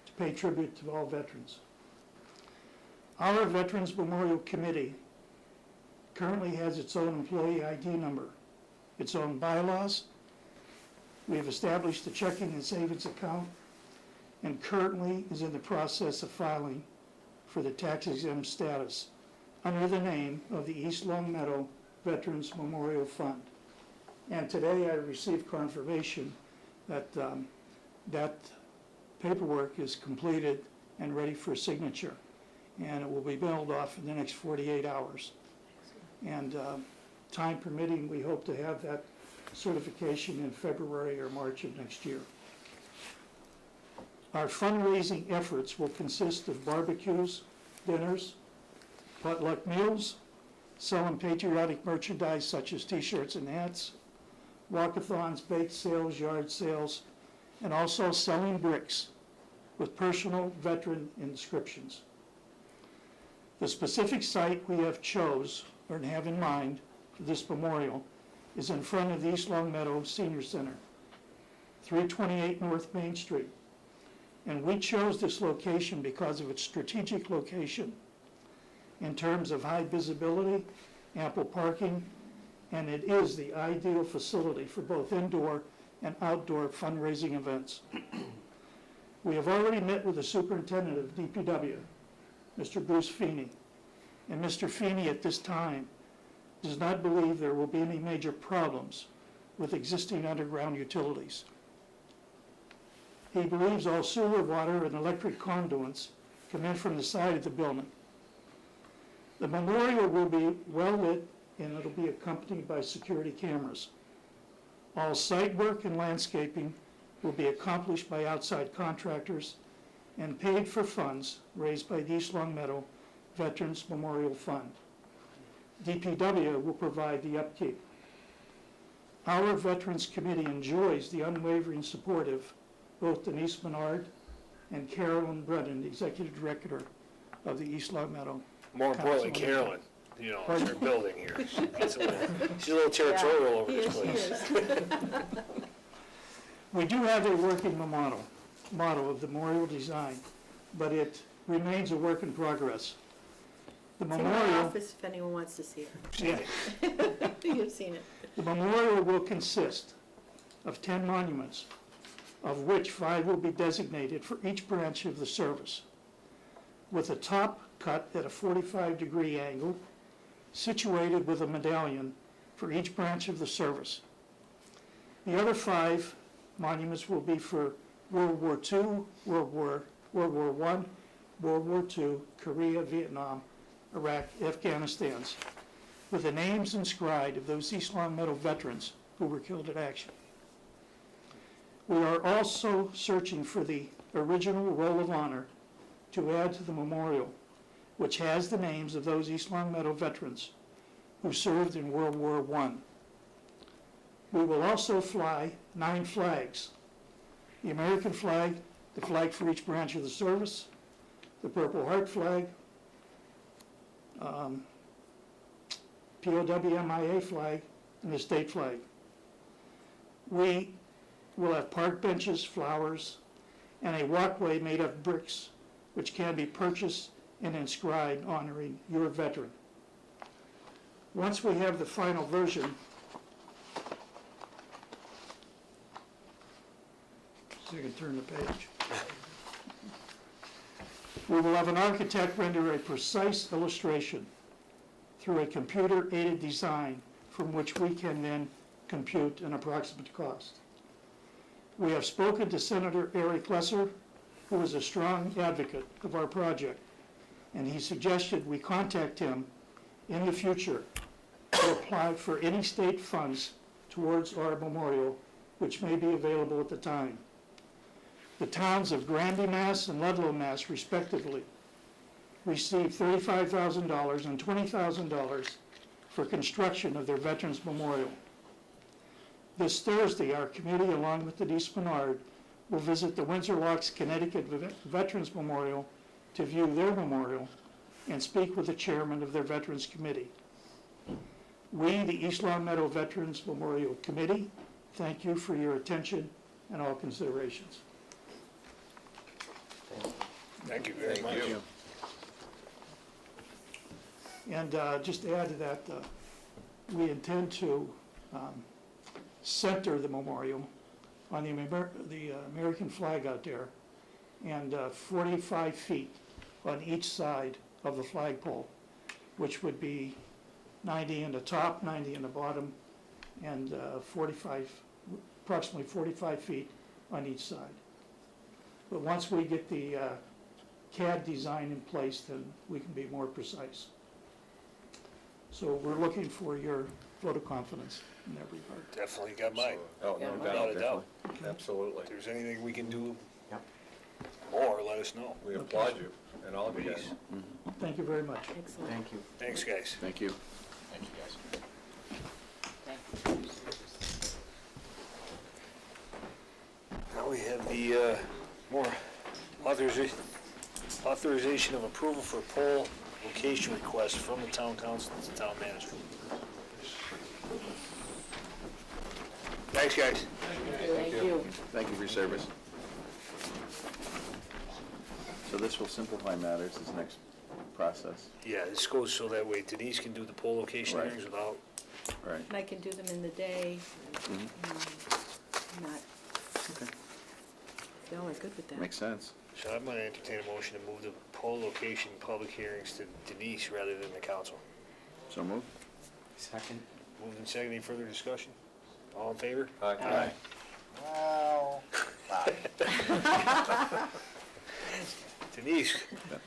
to pay tribute to all veterans. Our Veterans Memorial Committee currently has its own employee ID number, its own bylaws. We have established a checking and savings account and currently is in the process of filing for the tax-exempt status under the name of the East Long Meadow Veterans Memorial Fund. And today I received confirmation that that paperwork is completed and ready for signature, and it will be mailed off in the next 48 hours. And time permitting, we hope to have that certification in February or March of next year. Our fundraising efforts will consist of barbecues, dinners, potluck meals, selling patriotic merchandise such as t-shirts and hats, walkathons, bake sales, yard sales, and also selling bricks with personal veteran inscriptions. The specific site we have chose or have in mind for this memorial is in front of the East Long Meadow Senior Center, 328 North Main Street. And we chose this location because of its strategic location in terms of high visibility, ample parking, and it is the ideal facility for both indoor and outdoor fundraising events. We have already met with the superintendent of DPW, Mr. Bruce Feeney, and Mr. Feeney at this time does not believe there will be any major problems with existing underground utilities. He believes all sewer, water, and electric conduits come in from the side of the building. The memorial will be well lit and it'll be accompanied by security cameras. All site work and landscaping will be accomplished by outside contractors and paid for funds raised by the East Long Meadow Veterans Memorial Fund. DPW will provide the upkeep. Our Veterans Committee enjoys the unwavering support of both Denise Bernard and Carolyn Brennan, the Executive Director of the East Long Meadow. More importantly, Carolyn, you know, it's her building here. She's a little territorial over this place. We do have a working model of the memorial design, but it remains a work in progress. The It's in memorial, my office if anyone wants to see it. yeah, You've seen it. the memorial will consist of 10 monuments, of which 5 will be designated for each branch of the service, with a top cut at a 45-degree angle, situated with a medallion for each branch of the service. The other 5 monuments will be for World War II, World War I, World War II, Korea, Vietnam, Iraq, Afghanistan's, with the names inscribed of those East Long Meadow veterans who were killed in action. We are also searching for the original Roll of Honor to add to the memorial, which has the names of those East Long Meadow veterans who served in World War I. We will also fly 9 flags: the American flag, the flag for each branch of the service, the Purple Heart flag, POW/MIA flag, and the state flag. We will have park benches, flowers, and a walkway made of bricks, which can be purchased and inscribed honoring your veteran. Once we have the final version, so you can turn the page. We will have an architect render a precise illustration through a computer-aided design from which we can then compute an approximate cost. We have spoken to Senator Eric Lesser, who is a strong advocate of our project, and he suggested we contact him in the future to apply for any state funds towards our memorial, which may be available at the time. The towns of Granby, Mass. And Ludlow, Mass., respectively, received $35,000 and $20,000 for construction of their Veterans Memorial. This Thursday, our committee, along with Denise Menard, will visit the Windsor Locks, Connecticut Veterans Memorial to view their memorial and speak with the chairman of their Veterans Committee. We, the East Long Meadow Veterans Memorial Committee, thank you for your attention and all considerations. Thank you very much. And just to add to that, we intend to center the memorial on the American flag out there, and 45 feet on each side of the flagpole, which would be 90 in the top, 90 in the bottom, and approximately 45 feet on each side. But once we get the CAD design in place, then we can be more precise. So we're looking for your vote of confidence in that regard. Definitely got mine. Oh, no Without doubt. a doubt. Absolutely. If there's anything we can do more, let us know. We applaud you and all of you guys. Thank you very much. Excellent. Thank you. Thanks, guys. Thank you. Thank you, guys. Now we have the more authorization of approval for poll location request from the town council to the town manager. Thanks, guys. Thank you. Thank you for your service. So this will simplify matters, this next process. Yeah, this goes so that way Denise can do the poll location Right. hearings without, Right. And I can do them in the day, not, Okay. if y'all are good with that. Makes sense. so I'm gonna entertain a motion to move the poll location public hearings to Denise rather than the council. So moved. Second. Moved and seconded, any further discussion? All in favor? Aye. Well, Denise,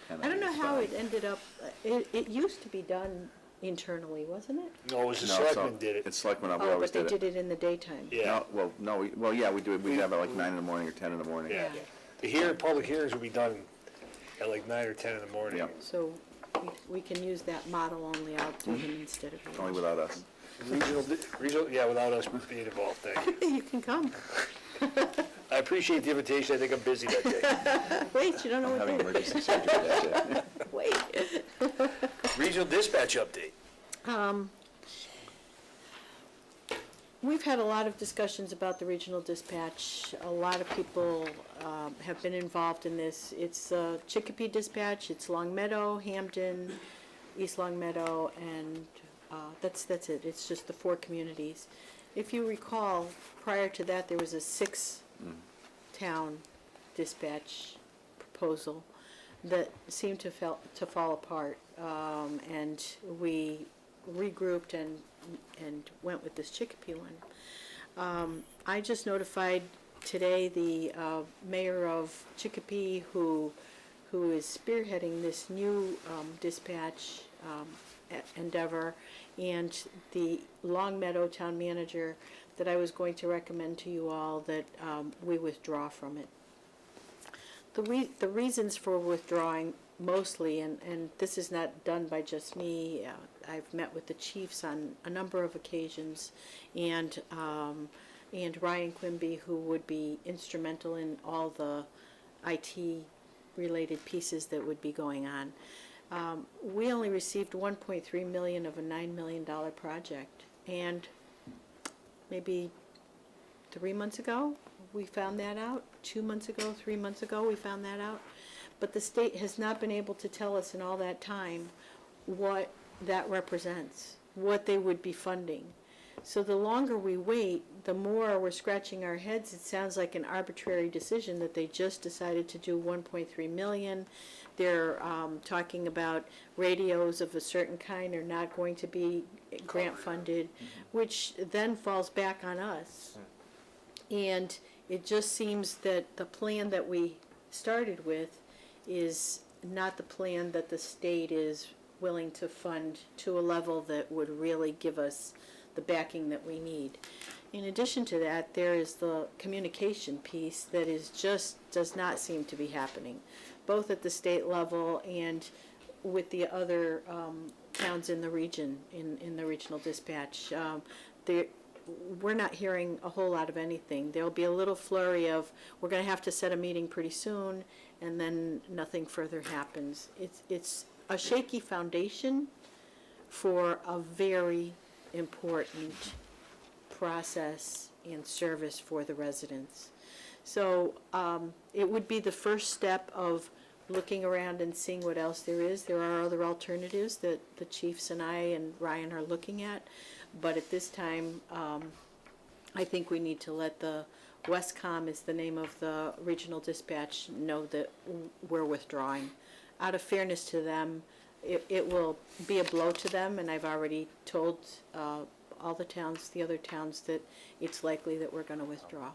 I don't know how it ended up, it used to be done internally, wasn't it? no, it was the No, selectmen did it. It's selectmen, we Oh, always but they did it. did it in the daytime. Yeah, Well, yeah, we do it, we have it like 9 in the morning or 10 in the morning. yeah. The public hearings will be done at like 9 or 10 in the morning. Yeah. So we can use that model, only I'll do them instead of you. Only without us. Regional, yeah, without us being involved, thank you. You can come. I appreciate the invitation, I think I'm busy that day. Wait, you don't know I'm what having day. emergency surgery that day. Wait. Regional dispatch update. We've had a lot of discussions about the regional dispatch. A lot of people have been involved in this. It's Chicopee Dispatch, it's Long Meadow, Hampden, East Long Meadow, and that's it. It's just the 4 communities. If you recall, prior to that, there was a 6-town dispatch proposal that seemed to fall apart, and we regrouped and went with this Chicopee one. I just notified today the mayor of Chicopee, who is spearheading this new dispatch endeavor, and the Long Meadow town manager, that I was going to recommend to you all that we withdraw from it. The reasons for withdrawing mostly, and this is not done by just me, I've met with the chiefs on a number of occasions, and Ryan Quimby, who would be instrumental in all the IT-related pieces that would be going on. We only received 1.3 million of a $9 million project, and maybe 3 months ago, we found that out. 2 months ago, 3 months ago, we found that out. But the state has not been able to tell us in all that time what that represents, what they would be funding. So the longer we wait, the more we're scratching our heads. It sounds like an arbitrary decision that they just decided to do 1.3 million. They're talking about radios of a certain kind are not going to be grant funded, which then falls back on us. And it just seems that the plan that we started with is not the plan that the state is willing to fund to a level that would really give us the backing that we need. In addition to that, there is the communication piece that is just does not seem to be happening, both at the state level and with the other towns in the region, in the regional dispatch. We're not hearing a whole lot of anything. There'll be a little flurry of, we're going to have to set a meeting pretty soon, and then nothing further happens. It's a shaky foundation for a very important process and service for the residents. So it would be the first step of looking around and seeing what else there is. There are other alternatives that the chiefs and I and Ryan are looking at, but at this time, I think we need to let the Westcom, is the name of the regional dispatch, know that we're withdrawing. Out of fairness to them, it will be a blow to them, and I've already told all the towns, the other towns, that it's likely that we're going to withdraw.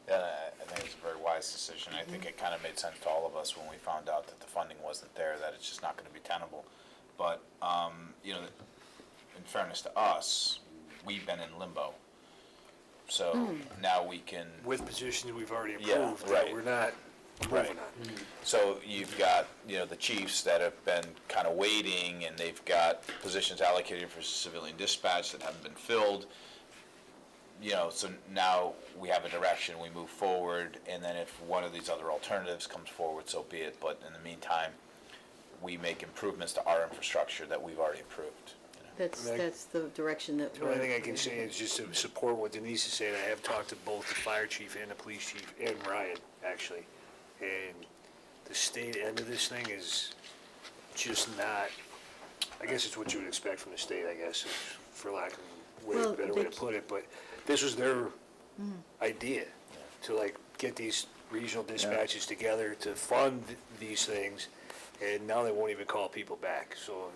Yeah, I think it's a very wise decision. I think it kind of made sense to all of us when we found out that the funding wasn't there, that it's just not going to be tenable. But, you know, in fairness to us, we've been in limbo. So now we can... With positions we've already approved, Yeah, right. that we're not moving on. So you've got, you know, the chiefs that have been kind of waiting, and they've got positions allocated for civilian dispatch that haven't been filled. You know, so now we have a direction, we move forward, and then if one of these other alternatives comes forward, so be it. But in the meantime, we make improvements to our infrastructure that we've already approved. That's the direction that The only thing I can say is just to support what Denise is saying. I have talked to both the fire chief and the police chief, and Ryan, actually. And the state end of this thing is just not, I guess it's what you would expect from the state, I guess, for lack of a better way to put it. But this was their idea, to like get these regional dispatches together to fund these things, and now they won't even call people back. So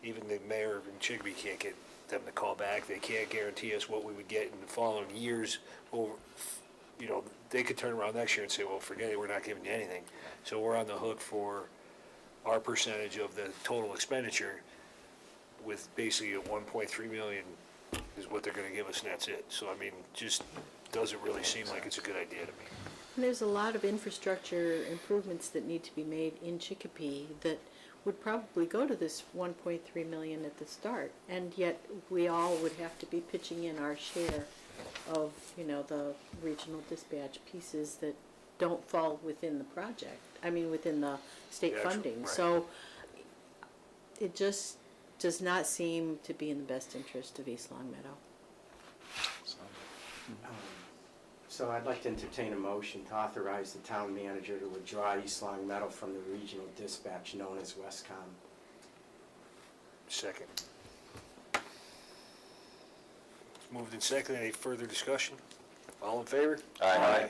even the mayor in Chicopee can't get them to call back. They can't guarantee us what we would get in the following years. Over, you know, they could turn around next year and say, well, forget it, we're not giving you anything. So we're on the hook for our percentage of the total expenditure, with basically a 1.3 million is what they're gonna give us, and that's it. So, I mean, just doesn't really seem like it's a good idea to me. And there's a lot of infrastructure improvements that need to be made in Chicopee that would probably go to this 1.3 million at the start, and yet we all would have to be pitching in our share of, you know, the regional dispatch pieces that don't fall within the project, I mean, within the state funding. Right. So it just does not seem to be in the best interest of East Long Meadow. So I'd like to entertain a motion to authorize the town manager to withdraw East Long Meadow from the regional dispatch known as Westcom. Second. It's moved and seconded. Any further discussion? All in favor? Aye.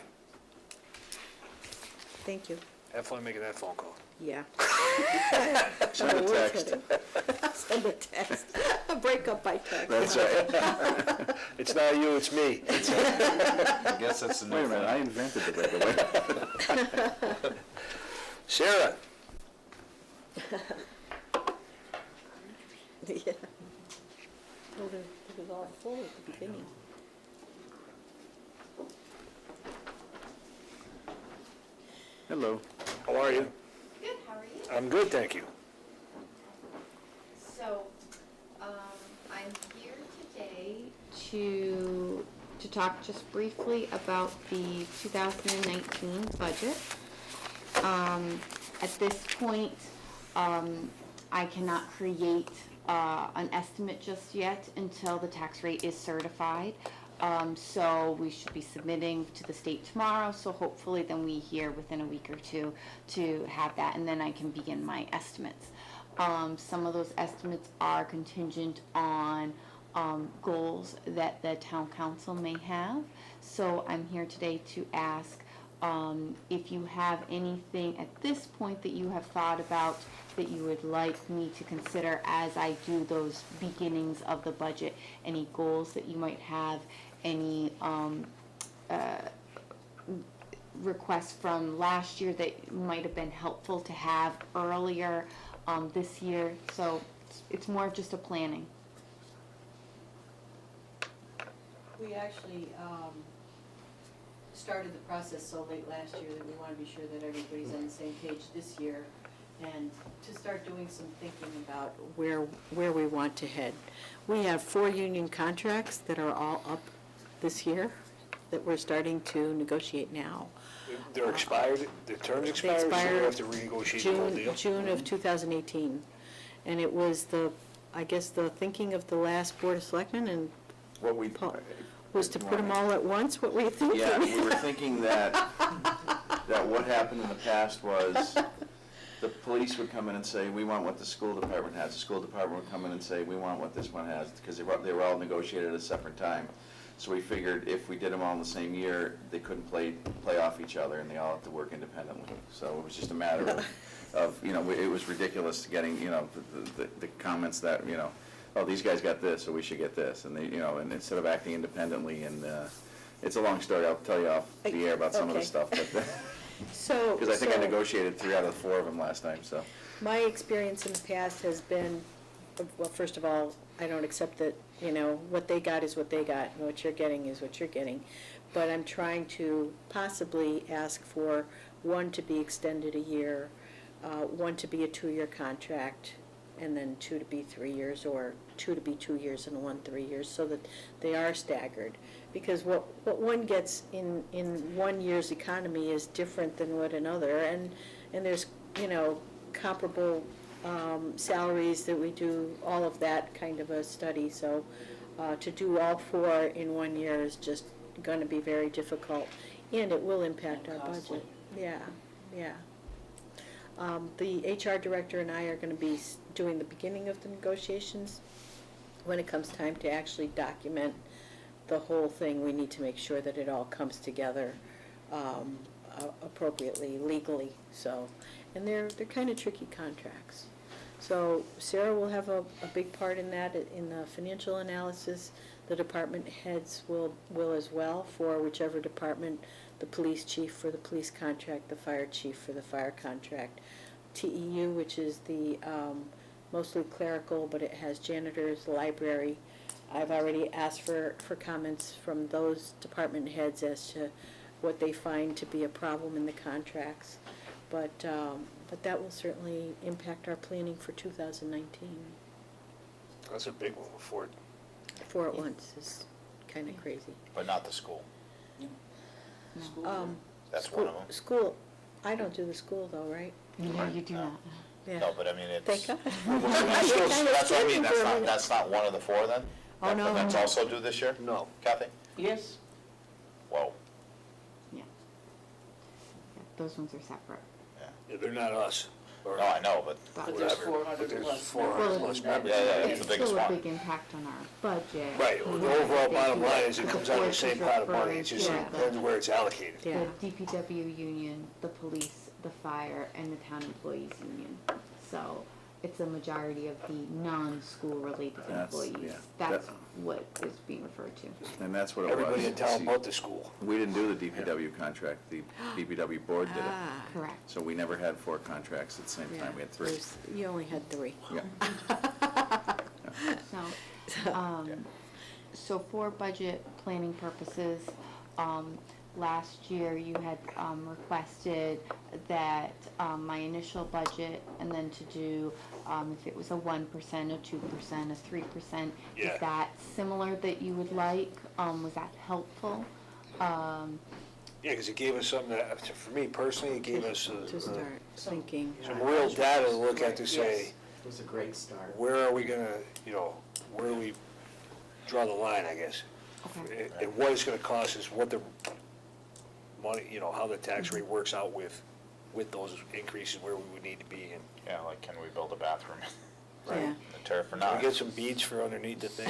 Thank you. Have fun making that phone call. Yeah. Send a text. Send a text. A breakup by text. That's right. It's not you, it's me. I guess that's the new Wait a minute, I invented the breakaway. Sarah? Yeah. Well, it was all full at the beginning. Hello. How are you? Good, how are you? I'm good, thank you. So, I'm here today to talk just briefly about the 2019 budget. At this point, I cannot create an estimate just yet until the tax rate is certified. So we should be submitting to the state tomorrow, so hopefully then we hear within a week or two to have that, and then I can begin my estimates. Some of those estimates are contingent on goals that the town council may have. So I'm here today to ask if you have anything at this point that you have thought about that you would like me to consider as I do those beginnings of the budget, any goals that you might have, any requests from last year that might have been helpful to have earlier this year. So it's more of just a planning. We actually started the process so late last year that we want to be sure that everybody's on the same page this year, and to start doing some thinking about where we want to head. We have 4 union contracts that are all up this year that we're starting to negotiate now. They're expired, the terms expired, so we have to renegotiate the whole deal? June of 2018. And it was I guess the thinking of the last Board of Selectmen and What we, was to put them all at once. What were you thinking? yeah, we were thinking that what happened in the past was the police would come in and say, we want what the school department has. The school department would come in and say, we want what this one has, because they were all negotiated at a separate time. So we figured if we did them all in the same year, they couldn't play off each other, and they all have to work independently. So it was just a matter of it was ridiculous getting, the comments that, oh, these guys got this, so we should get this, and and instead of acting independently, and it's a long story, I'll tell you off the air about some of the stuff, but because I think I negotiated 3 out of 4 of them last time, so. My experience in the past has been, well, first of all, I don't accept that, what they got is what they got, and what you're getting is what you're getting. But I'm trying to possibly ask for 1 to be extended a year, 1 to be a 2-year contract, and then 2 to be 3 years, or 2 to be 2 years and 1 3 years, so that they are staggered. Because what one gets in 1 year's economy is different than what another, and there's, comparable salaries that we do, all of that kind of a study. So to do all 4 in 1 year is just going to be very difficult, and it will impact our budget. Yeah. The HR director and I are going to be doing the beginning of the negotiations. When it comes time to actually document the whole thing, we need to make sure that it all comes together appropriately, legally. So, and they're kind of tricky contracts. So Sarah will have a big part in that, in the financial analysis. The department heads will as well, for whichever department, the police chief for the police contract, the fire chief for the fire contract, TEU, which is the mostly clerical, but it has janitors, library. I've already asked for comments from those department heads as to what they find to be a problem in the contracts. But that will certainly impact our planning for 2019. That's a big one, 4. 4 at once is kind of crazy. But not the school. That's School, one of them. School, I don't do the school though, right? No, you do not. Yeah. No, but I mean, it's. Thank God. That's what I mean, that's not one of the 4 then? Oh, no. That's also due this year? No. Kathy? Yes. Whoa. Those ones are separate. Yeah, they're not us. Or No, I know, but But there's whatever. 400 But there's plus 400 plus members. Yeah, it's It's the biggest still a one. big impact on our budget. Right, well, the overall bottom line is it comes out of the same pot of money, it's just Yeah. depends where it's allocated. Yeah. The DPW union, the police, the fire, and the town employees union. So it's a majority of the non-school related That's- employees. yeah. That's what is being referred to. And that's what it was. Everybody in town See, but the school. We didn't do the DPW contract, the DPW board did it. Ah, Correct. So we never had 4 contracts at the same yeah. time, we had 3. You only had 3. Yeah. So for budget planning purposes, last year you had requested that my initial budget, and then to do, if it was a 1%, a 2%, a 3%. Yeah. Is that similar that you would like? Was that helpful? Yeah, because it gave us something that, for me personally, it gave us To start thinking. some real data to look at to say, Yes, it was a great start. where are we gonna, where do we draw the line, I guess? And what it's gonna cost us, what the money, how the tax rate works out with those increases, where we would need to be in. Yeah, like, can we build a bathroom? Yeah. The turf or Can we not? get some beads for underneath the thing?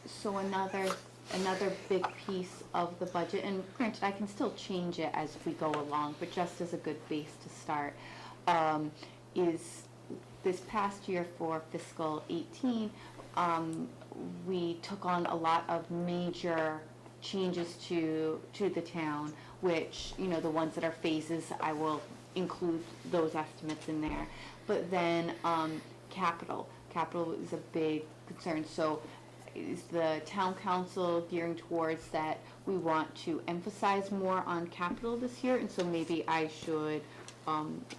So another big piece of the budget, and granted, I can still change it as we go along, but just as a good base to start, is this past year for fiscal 18, we took on a lot of major changes to the town, which, the ones that are phases, I will include those estimates in there. But then, capital is a big concern. So is the town council gearing towards that we want to emphasize more on capital this year, and so maybe I should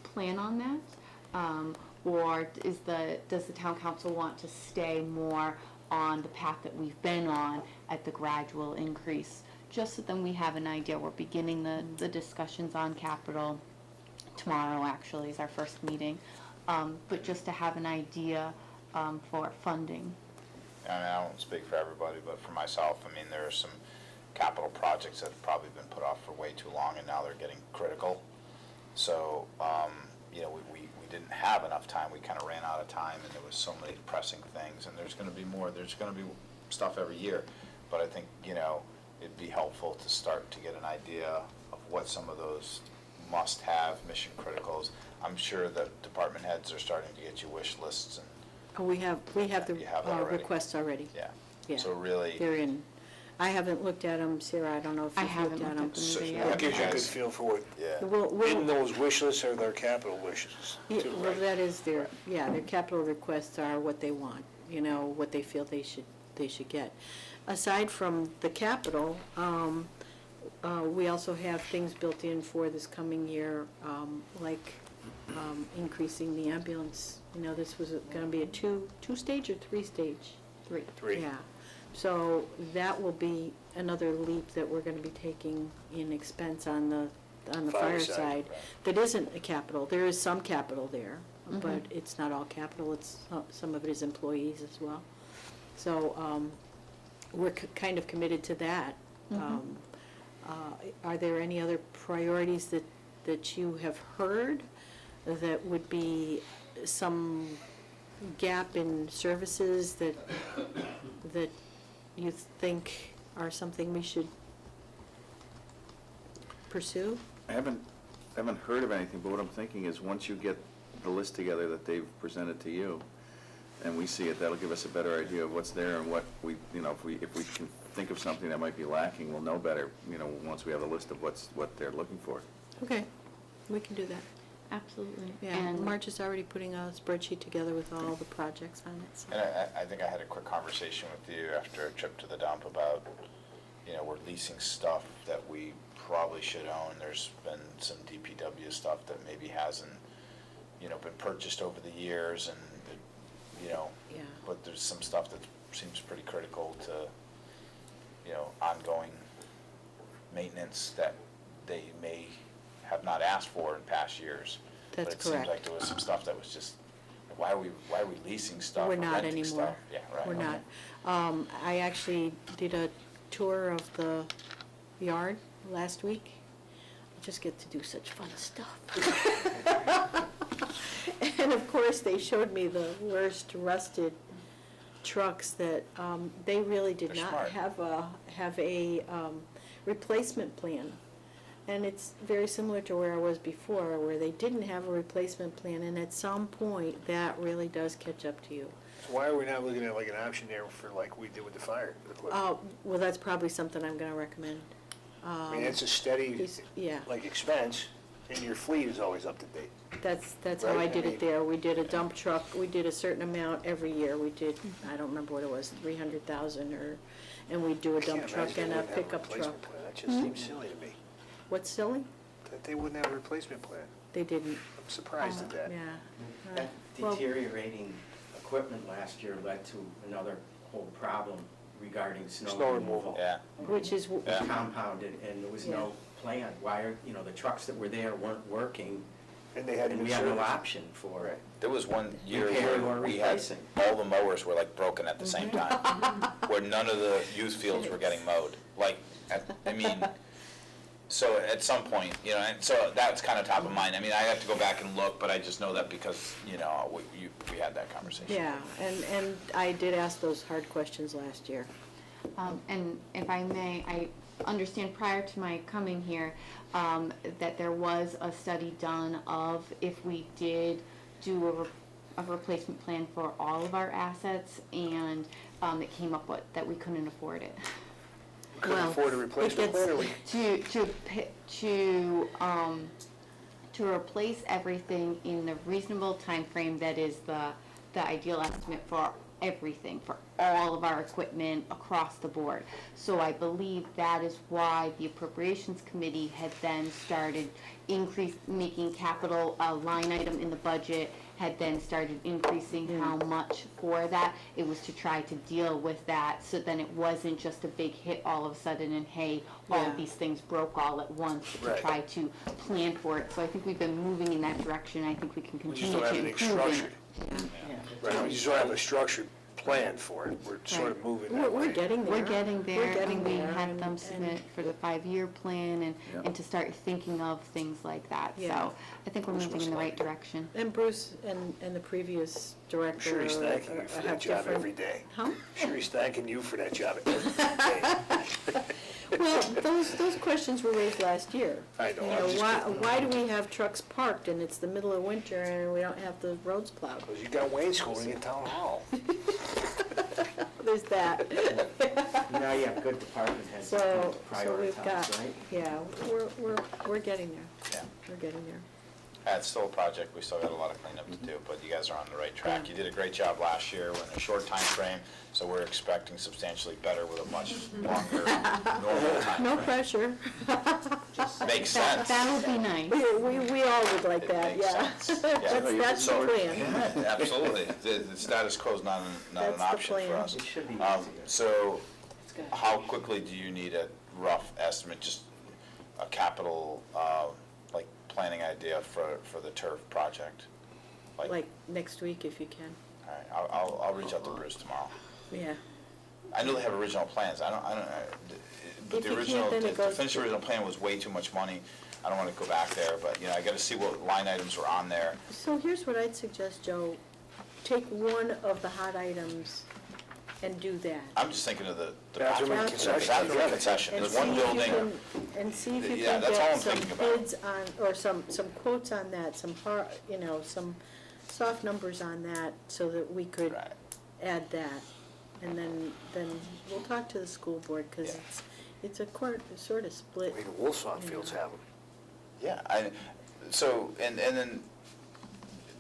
plan on that? Or does the town council want to stay more on the path that we've been on at the gradual increase? Just so then we have an idea. We're beginning the discussions on capital tomorrow, actually, is our first meeting. But just to have an idea for funding. I won't speak for everybody, but for myself, there are some capital projects that have probably been put off for way too long, and now they're getting critical. So, we didn't have enough time. We kind of ran out of time, and there was so many pressing things, and there's going to be more. There's going to be stuff every year. But I think, it'd be helpful to start to get an idea of what some of those must-have mission criticals. I'm sure that department heads are starting to get you wish lists, and We have the You have that already? requests already. yeah. Yeah. So really, They're in. I haven't looked at them, Sarah, I don't know if I you've haven't looked at looked them. at them either That yet. gives you a good feel for what, yeah. in those wish lists are their capital wishes, Yeah, too, well, right? that is their capital requests are what they want, what they feel they should get. Aside from the capital, we also have things built in for this coming year, like increasing the ambulance. This was gonna be a two-stage or three-stage? Three. Yeah. So that will be another leap that we're gonna be taking in expense on the fire side. That isn't a capital. There is some capital there, but it's not all capital. Some of it is employees as well. So, we're kind of committed to that. Are there any other priorities that you have heard that would be some gap in services that you think are something we should pursue? I haven't heard of anything, but what I'm thinking is, once you get the list together that they've presented to you, and we see it, that'll give us a better idea of what's there and what we, if we can think of something that might be lacking, we'll know better, once we have a list of what they're looking for. Okay, we can do that. Absolutely. Yeah, And Marge is already putting a spreadsheet together with all the projects on it, so. And I think I had a quick conversation with you after a trip to the dump about, we're leasing stuff that we probably should own. There's been some DPW stuff that maybe hasn't, been purchased over the years, and, Yeah. but there's some stuff that seems pretty critical to, ongoing maintenance that they may have not asked for in past years. That's But it seems correct. like there was some stuff that was just, why are we leasing stuff We're or not renting anymore. stuff? Yeah, right. We're okay. not. I actually did a tour of the yard last week. I just get to do such fun stuff. And of course, they showed me the worst rusted trucks that, they really did They're not smart. have a replacement plan. And it's very similar to where I was before, where they didn't have a replacement plan, and at some point, that really does catch up to you. So why are we not looking at like an option there for like we did with the fire equipment? Well, that's probably something I'm gonna recommend. I mean, it's a steady, Yeah, like, expense, and your fleet is always up to date. that's how I Right, did I mean- it there. We did a dump truck, we did a certain amount every year. We did, I don't remember what it was, 300,000 and we'd do a I can't dump truck imagine and they a wouldn't have pickup replacement truck. plan. That just seems silly to me, What's silly? that they wouldn't have a replacement plan. They didn't. I'm surprised at that. Yeah. That Well- deteriorating equipment last year led to another whole problem regarding snow Snow removal. removal. Yeah. Which is, Was compounded, and there was no plan. Why are, you know, the trucks that were there weren't working, And they had and to we be had no serviced. option for it. There was one year Repairing where or we had, replacing. all the mowers were like broken at the same time, where none of the youth fields were getting mowed. Like, I mean, so at some point, you know, and so that's kind of top of mind. I mean, I have to go back and look, but I just know that because, you know, we had that conversation. yeah, and I did ask those hard questions last year. And if I may, I understand prior to my coming here, that there was a study done of if we did do a replacement plan for all of our assets, and it came up with that we couldn't afford it. Couldn't afford a replacement plan, or we? To replace everything in the reasonable time frame that is the ideal estimate for everything, for all of our equipment across the board. So I believe that is why the Appropriations Committee had then started making capital a line item in the budget, had then started increasing how much for that. It was to try to deal with that, so then it wasn't just a big hit all of a sudden and hey, all of these things broke all at once, but to try to plan for it. So I think we've been moving in that direction. I think we can We just continue don't to have anything improve structured. it. Right, we just don't have a structured plan for it. We're sort of moving that way. We're getting there. We're getting there. We're getting and we there, had them and- submit for the 5-year plan and to start thinking of things like that. Yeah. So I think we're moving in the right direction. And Bruce and the previous director. Sure he's thanking you for have that job different- every day. Huh? Sure he's thanking you for that job every day. Well, those questions were raised last year. I know, You I'm know, just why do we have trucks parked and it's the middle of winter and we don't have the roads plowed? Because you got wainscoting in town hall. There's that. Now you have good department heads to So we've prioritize, got, right? yeah, we're getting there. Yeah. We're getting there. It's still a project, we still got a lot of cleanup to do, but you guys are on the right track. You did a great job last year, we're in a short time frame, so we're expecting substantially better with a much longer, normal time No frame. pressure. Makes sense. That would be nice. We all would like that, makes yeah. sense. That's the So- plan. Yeah, absolutely. The status quo is not That's an the option for plan. us. It should be So, how quickly do you need a rough estimate, just a capital, like, planning idea for the turf project? Like next week if you can. All right, I'll reach out to Bruce tomorrow. Yeah. I know they have original plans, I don't, but If the you original, can't, then it to goes finish the original plan was way too much money. I don't wanna go back there, but, you know, I gotta see what line items were on there. So here's what I'd suggest, Joe. Take one of the hot items and do that. I'm just thinking of the Bathroom bathroom and concession. bathroom and concession. And There's see one if you building, can- And see if you Yeah, can that's all I'm get some thinking about. bids on, or some quotes on that, some hard, you know, some soft numbers on that, so that we could Right. add that. And then we'll talk to the school board, because it's a sort of split. Maybe Wolfson Fields have them. yeah, so, and then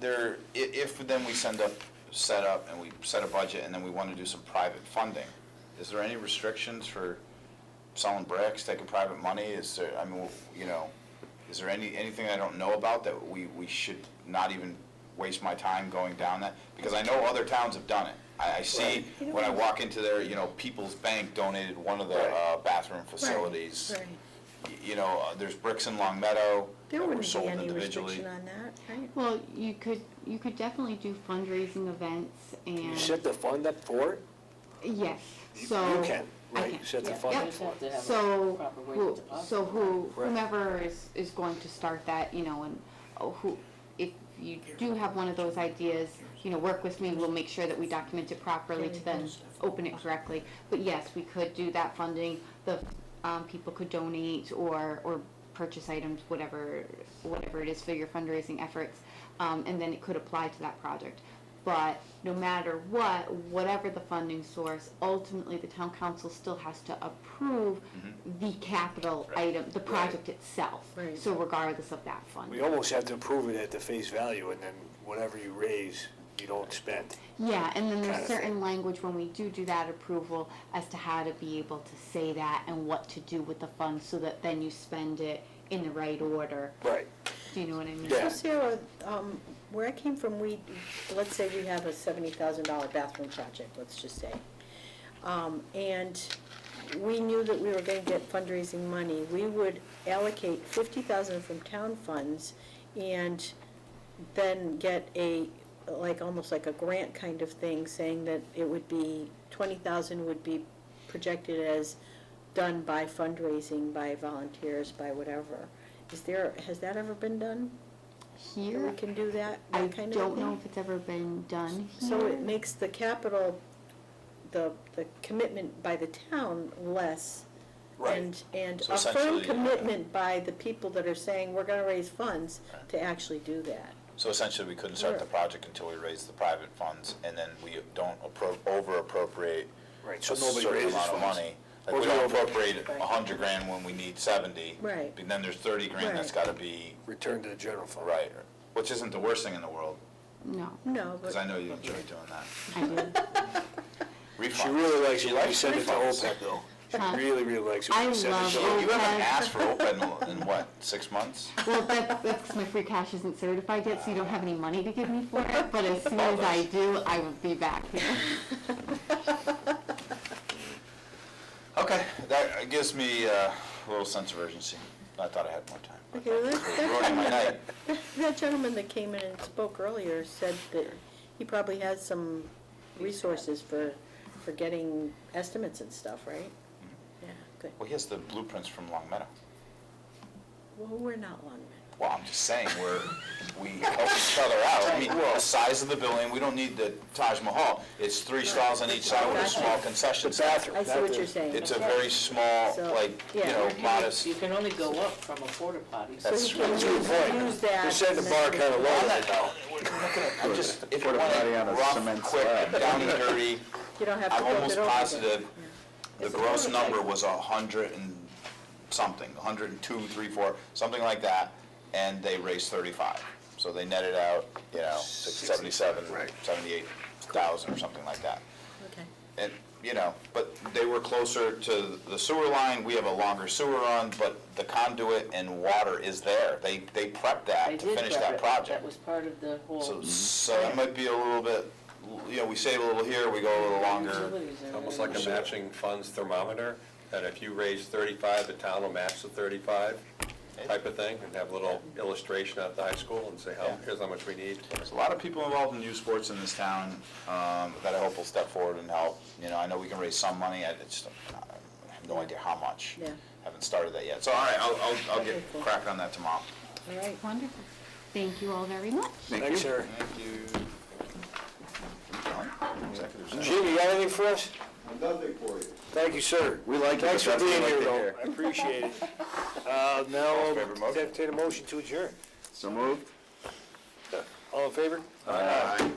there, if then we set up and we set a budget and then we wanna do some private funding, is there any restrictions for selling bricks, taking private money? Is there, I mean, you know, is there anything I don't know about that we should not even waste my time going down that? Because I know other towns have done it. I see, when I walk into there, you know, People's Bank donated one of the bathroom facilities. Right. You know, there's bricks in Long Meadow There that were wouldn't be sold any individually. restriction on that, right? Well, you could definitely do fundraising events and. You set the fund up for it? Yes, You so. can, I right? can. You set the Yeah, fund you up just for have it. to have a So, proper way to deposit. whomever is going to start that, you know, and if you do have one of those ideas, you know, work with me, we'll make sure that we document it properly to then open it correctly. But yes, we could do that funding, the, people could donate or purchase items, whatever it is for your fundraising efforts, and then it could apply to that project. But no matter what, whatever the funding source, ultimately the town council still has to approve the capital item, the project itself. Right. So regardless of that funding. We almost have to approve it at the face value, and then whatever you raise, you don't spend. Yeah, and then there's Kinda certain language when we do that approval as to how to be able to say that and what to do with the funds so that then you spend it in the right order. Right. Do you know what I mean? So Sarah, where I came from, let's say we have a $70,000 bathroom project, let's just say. And we knew that we were gonna get fundraising money. We would allocate 50,000 from town funds and then get almost like a grant kind of thing, saying that it would be, 20,000 would be projected as done by fundraising, by volunteers, by whatever. Has that ever been done? Here, That we can do that I kind of don't know thing? if it's ever been done here. So it makes the capital, the commitment by the town less. Right. And So a firm essentially, commitment by the people that are saying, we're gonna raise funds to actually do that. So essentially, we couldn't start the project until we raised the private funds, and then we don't over appropriate Right, a so nobody certain raises amount of funds. money. Or Like, we we don't over- appropriate 100 grand when we need 70. Right. But then there's 30 grand that's Right. gotta be, Return to the general fund. right, which isn't the worst thing in the world, No, No, because but I know you enjoy doing that. I did. Refunds. She really likes She it when you likes send it to refunds. OPEB, though. She Huh? really, really likes it when I you send it love to You haven't OPEB. asked for OPEB in what, 6 months? Well, that's because my free cash isn't certified yet, so you don't have any money to give me for it, but as soon as I do, I will be back here. Okay, that gives me a little sense of urgency. I thought I had more time. Okay, well, Ruining my night. that gentleman that came in and spoke earlier said that he probably has some resources for getting estimates and stuff, right? Yeah, good. Well, he has the blueprints from Long Meadow. Well, we're not Long Meadow. Well, I'm just saying, we help each other out. I mean, the size of the building, we don't need the Taj Mahal. It's 3 stalls on each side with a small concession stand. I see what you're saying. It's a very small, So, like, you yeah. know, modest. You can only go up from a porta potty. So That's he can that's use that. You're setting the bar kind of low right now. I'm just, if you Porta want potty it on a rough, cement quick, slab. down and dirty, You don't have to I'm build almost it over again. positive the gross number was 100 and something, 102, 3, 4, something like that, and they raised 35. So they netted out, 77, 78,000 or something like that. Okay. And, but they were closer to the sewer line, we have a longer sewer run, but the conduit and water is there. They prepped They that to did finish prep that it. project. That was part of the whole. So that might be a little bit, we save a little here, we go a little longer. Utilities It's are- almost like a matching funds thermometer, that if you raise 35, the town will match the 35 type of thing, and have a little illustration at the high school and say, here's how much we need. There's a lot of people involved in youth sports in this town that I hope will step forward and help. I know we can raise some money, I have no idea how much. Yeah. Haven't started that yet. So, all right, I'll get cracking on that tomorrow. All right. Wonderful. Thank you all very much. Thanks, sir. Thank you. Executive session. Jim, you got anything for us? Nothing for you. Thank you, sir. We like it, Thanks but for that's being what we here, like to though. hear. I appreciate it. Now, All in favor, motion? entertain a motion to adjourn. So moved? All in favor? Aye.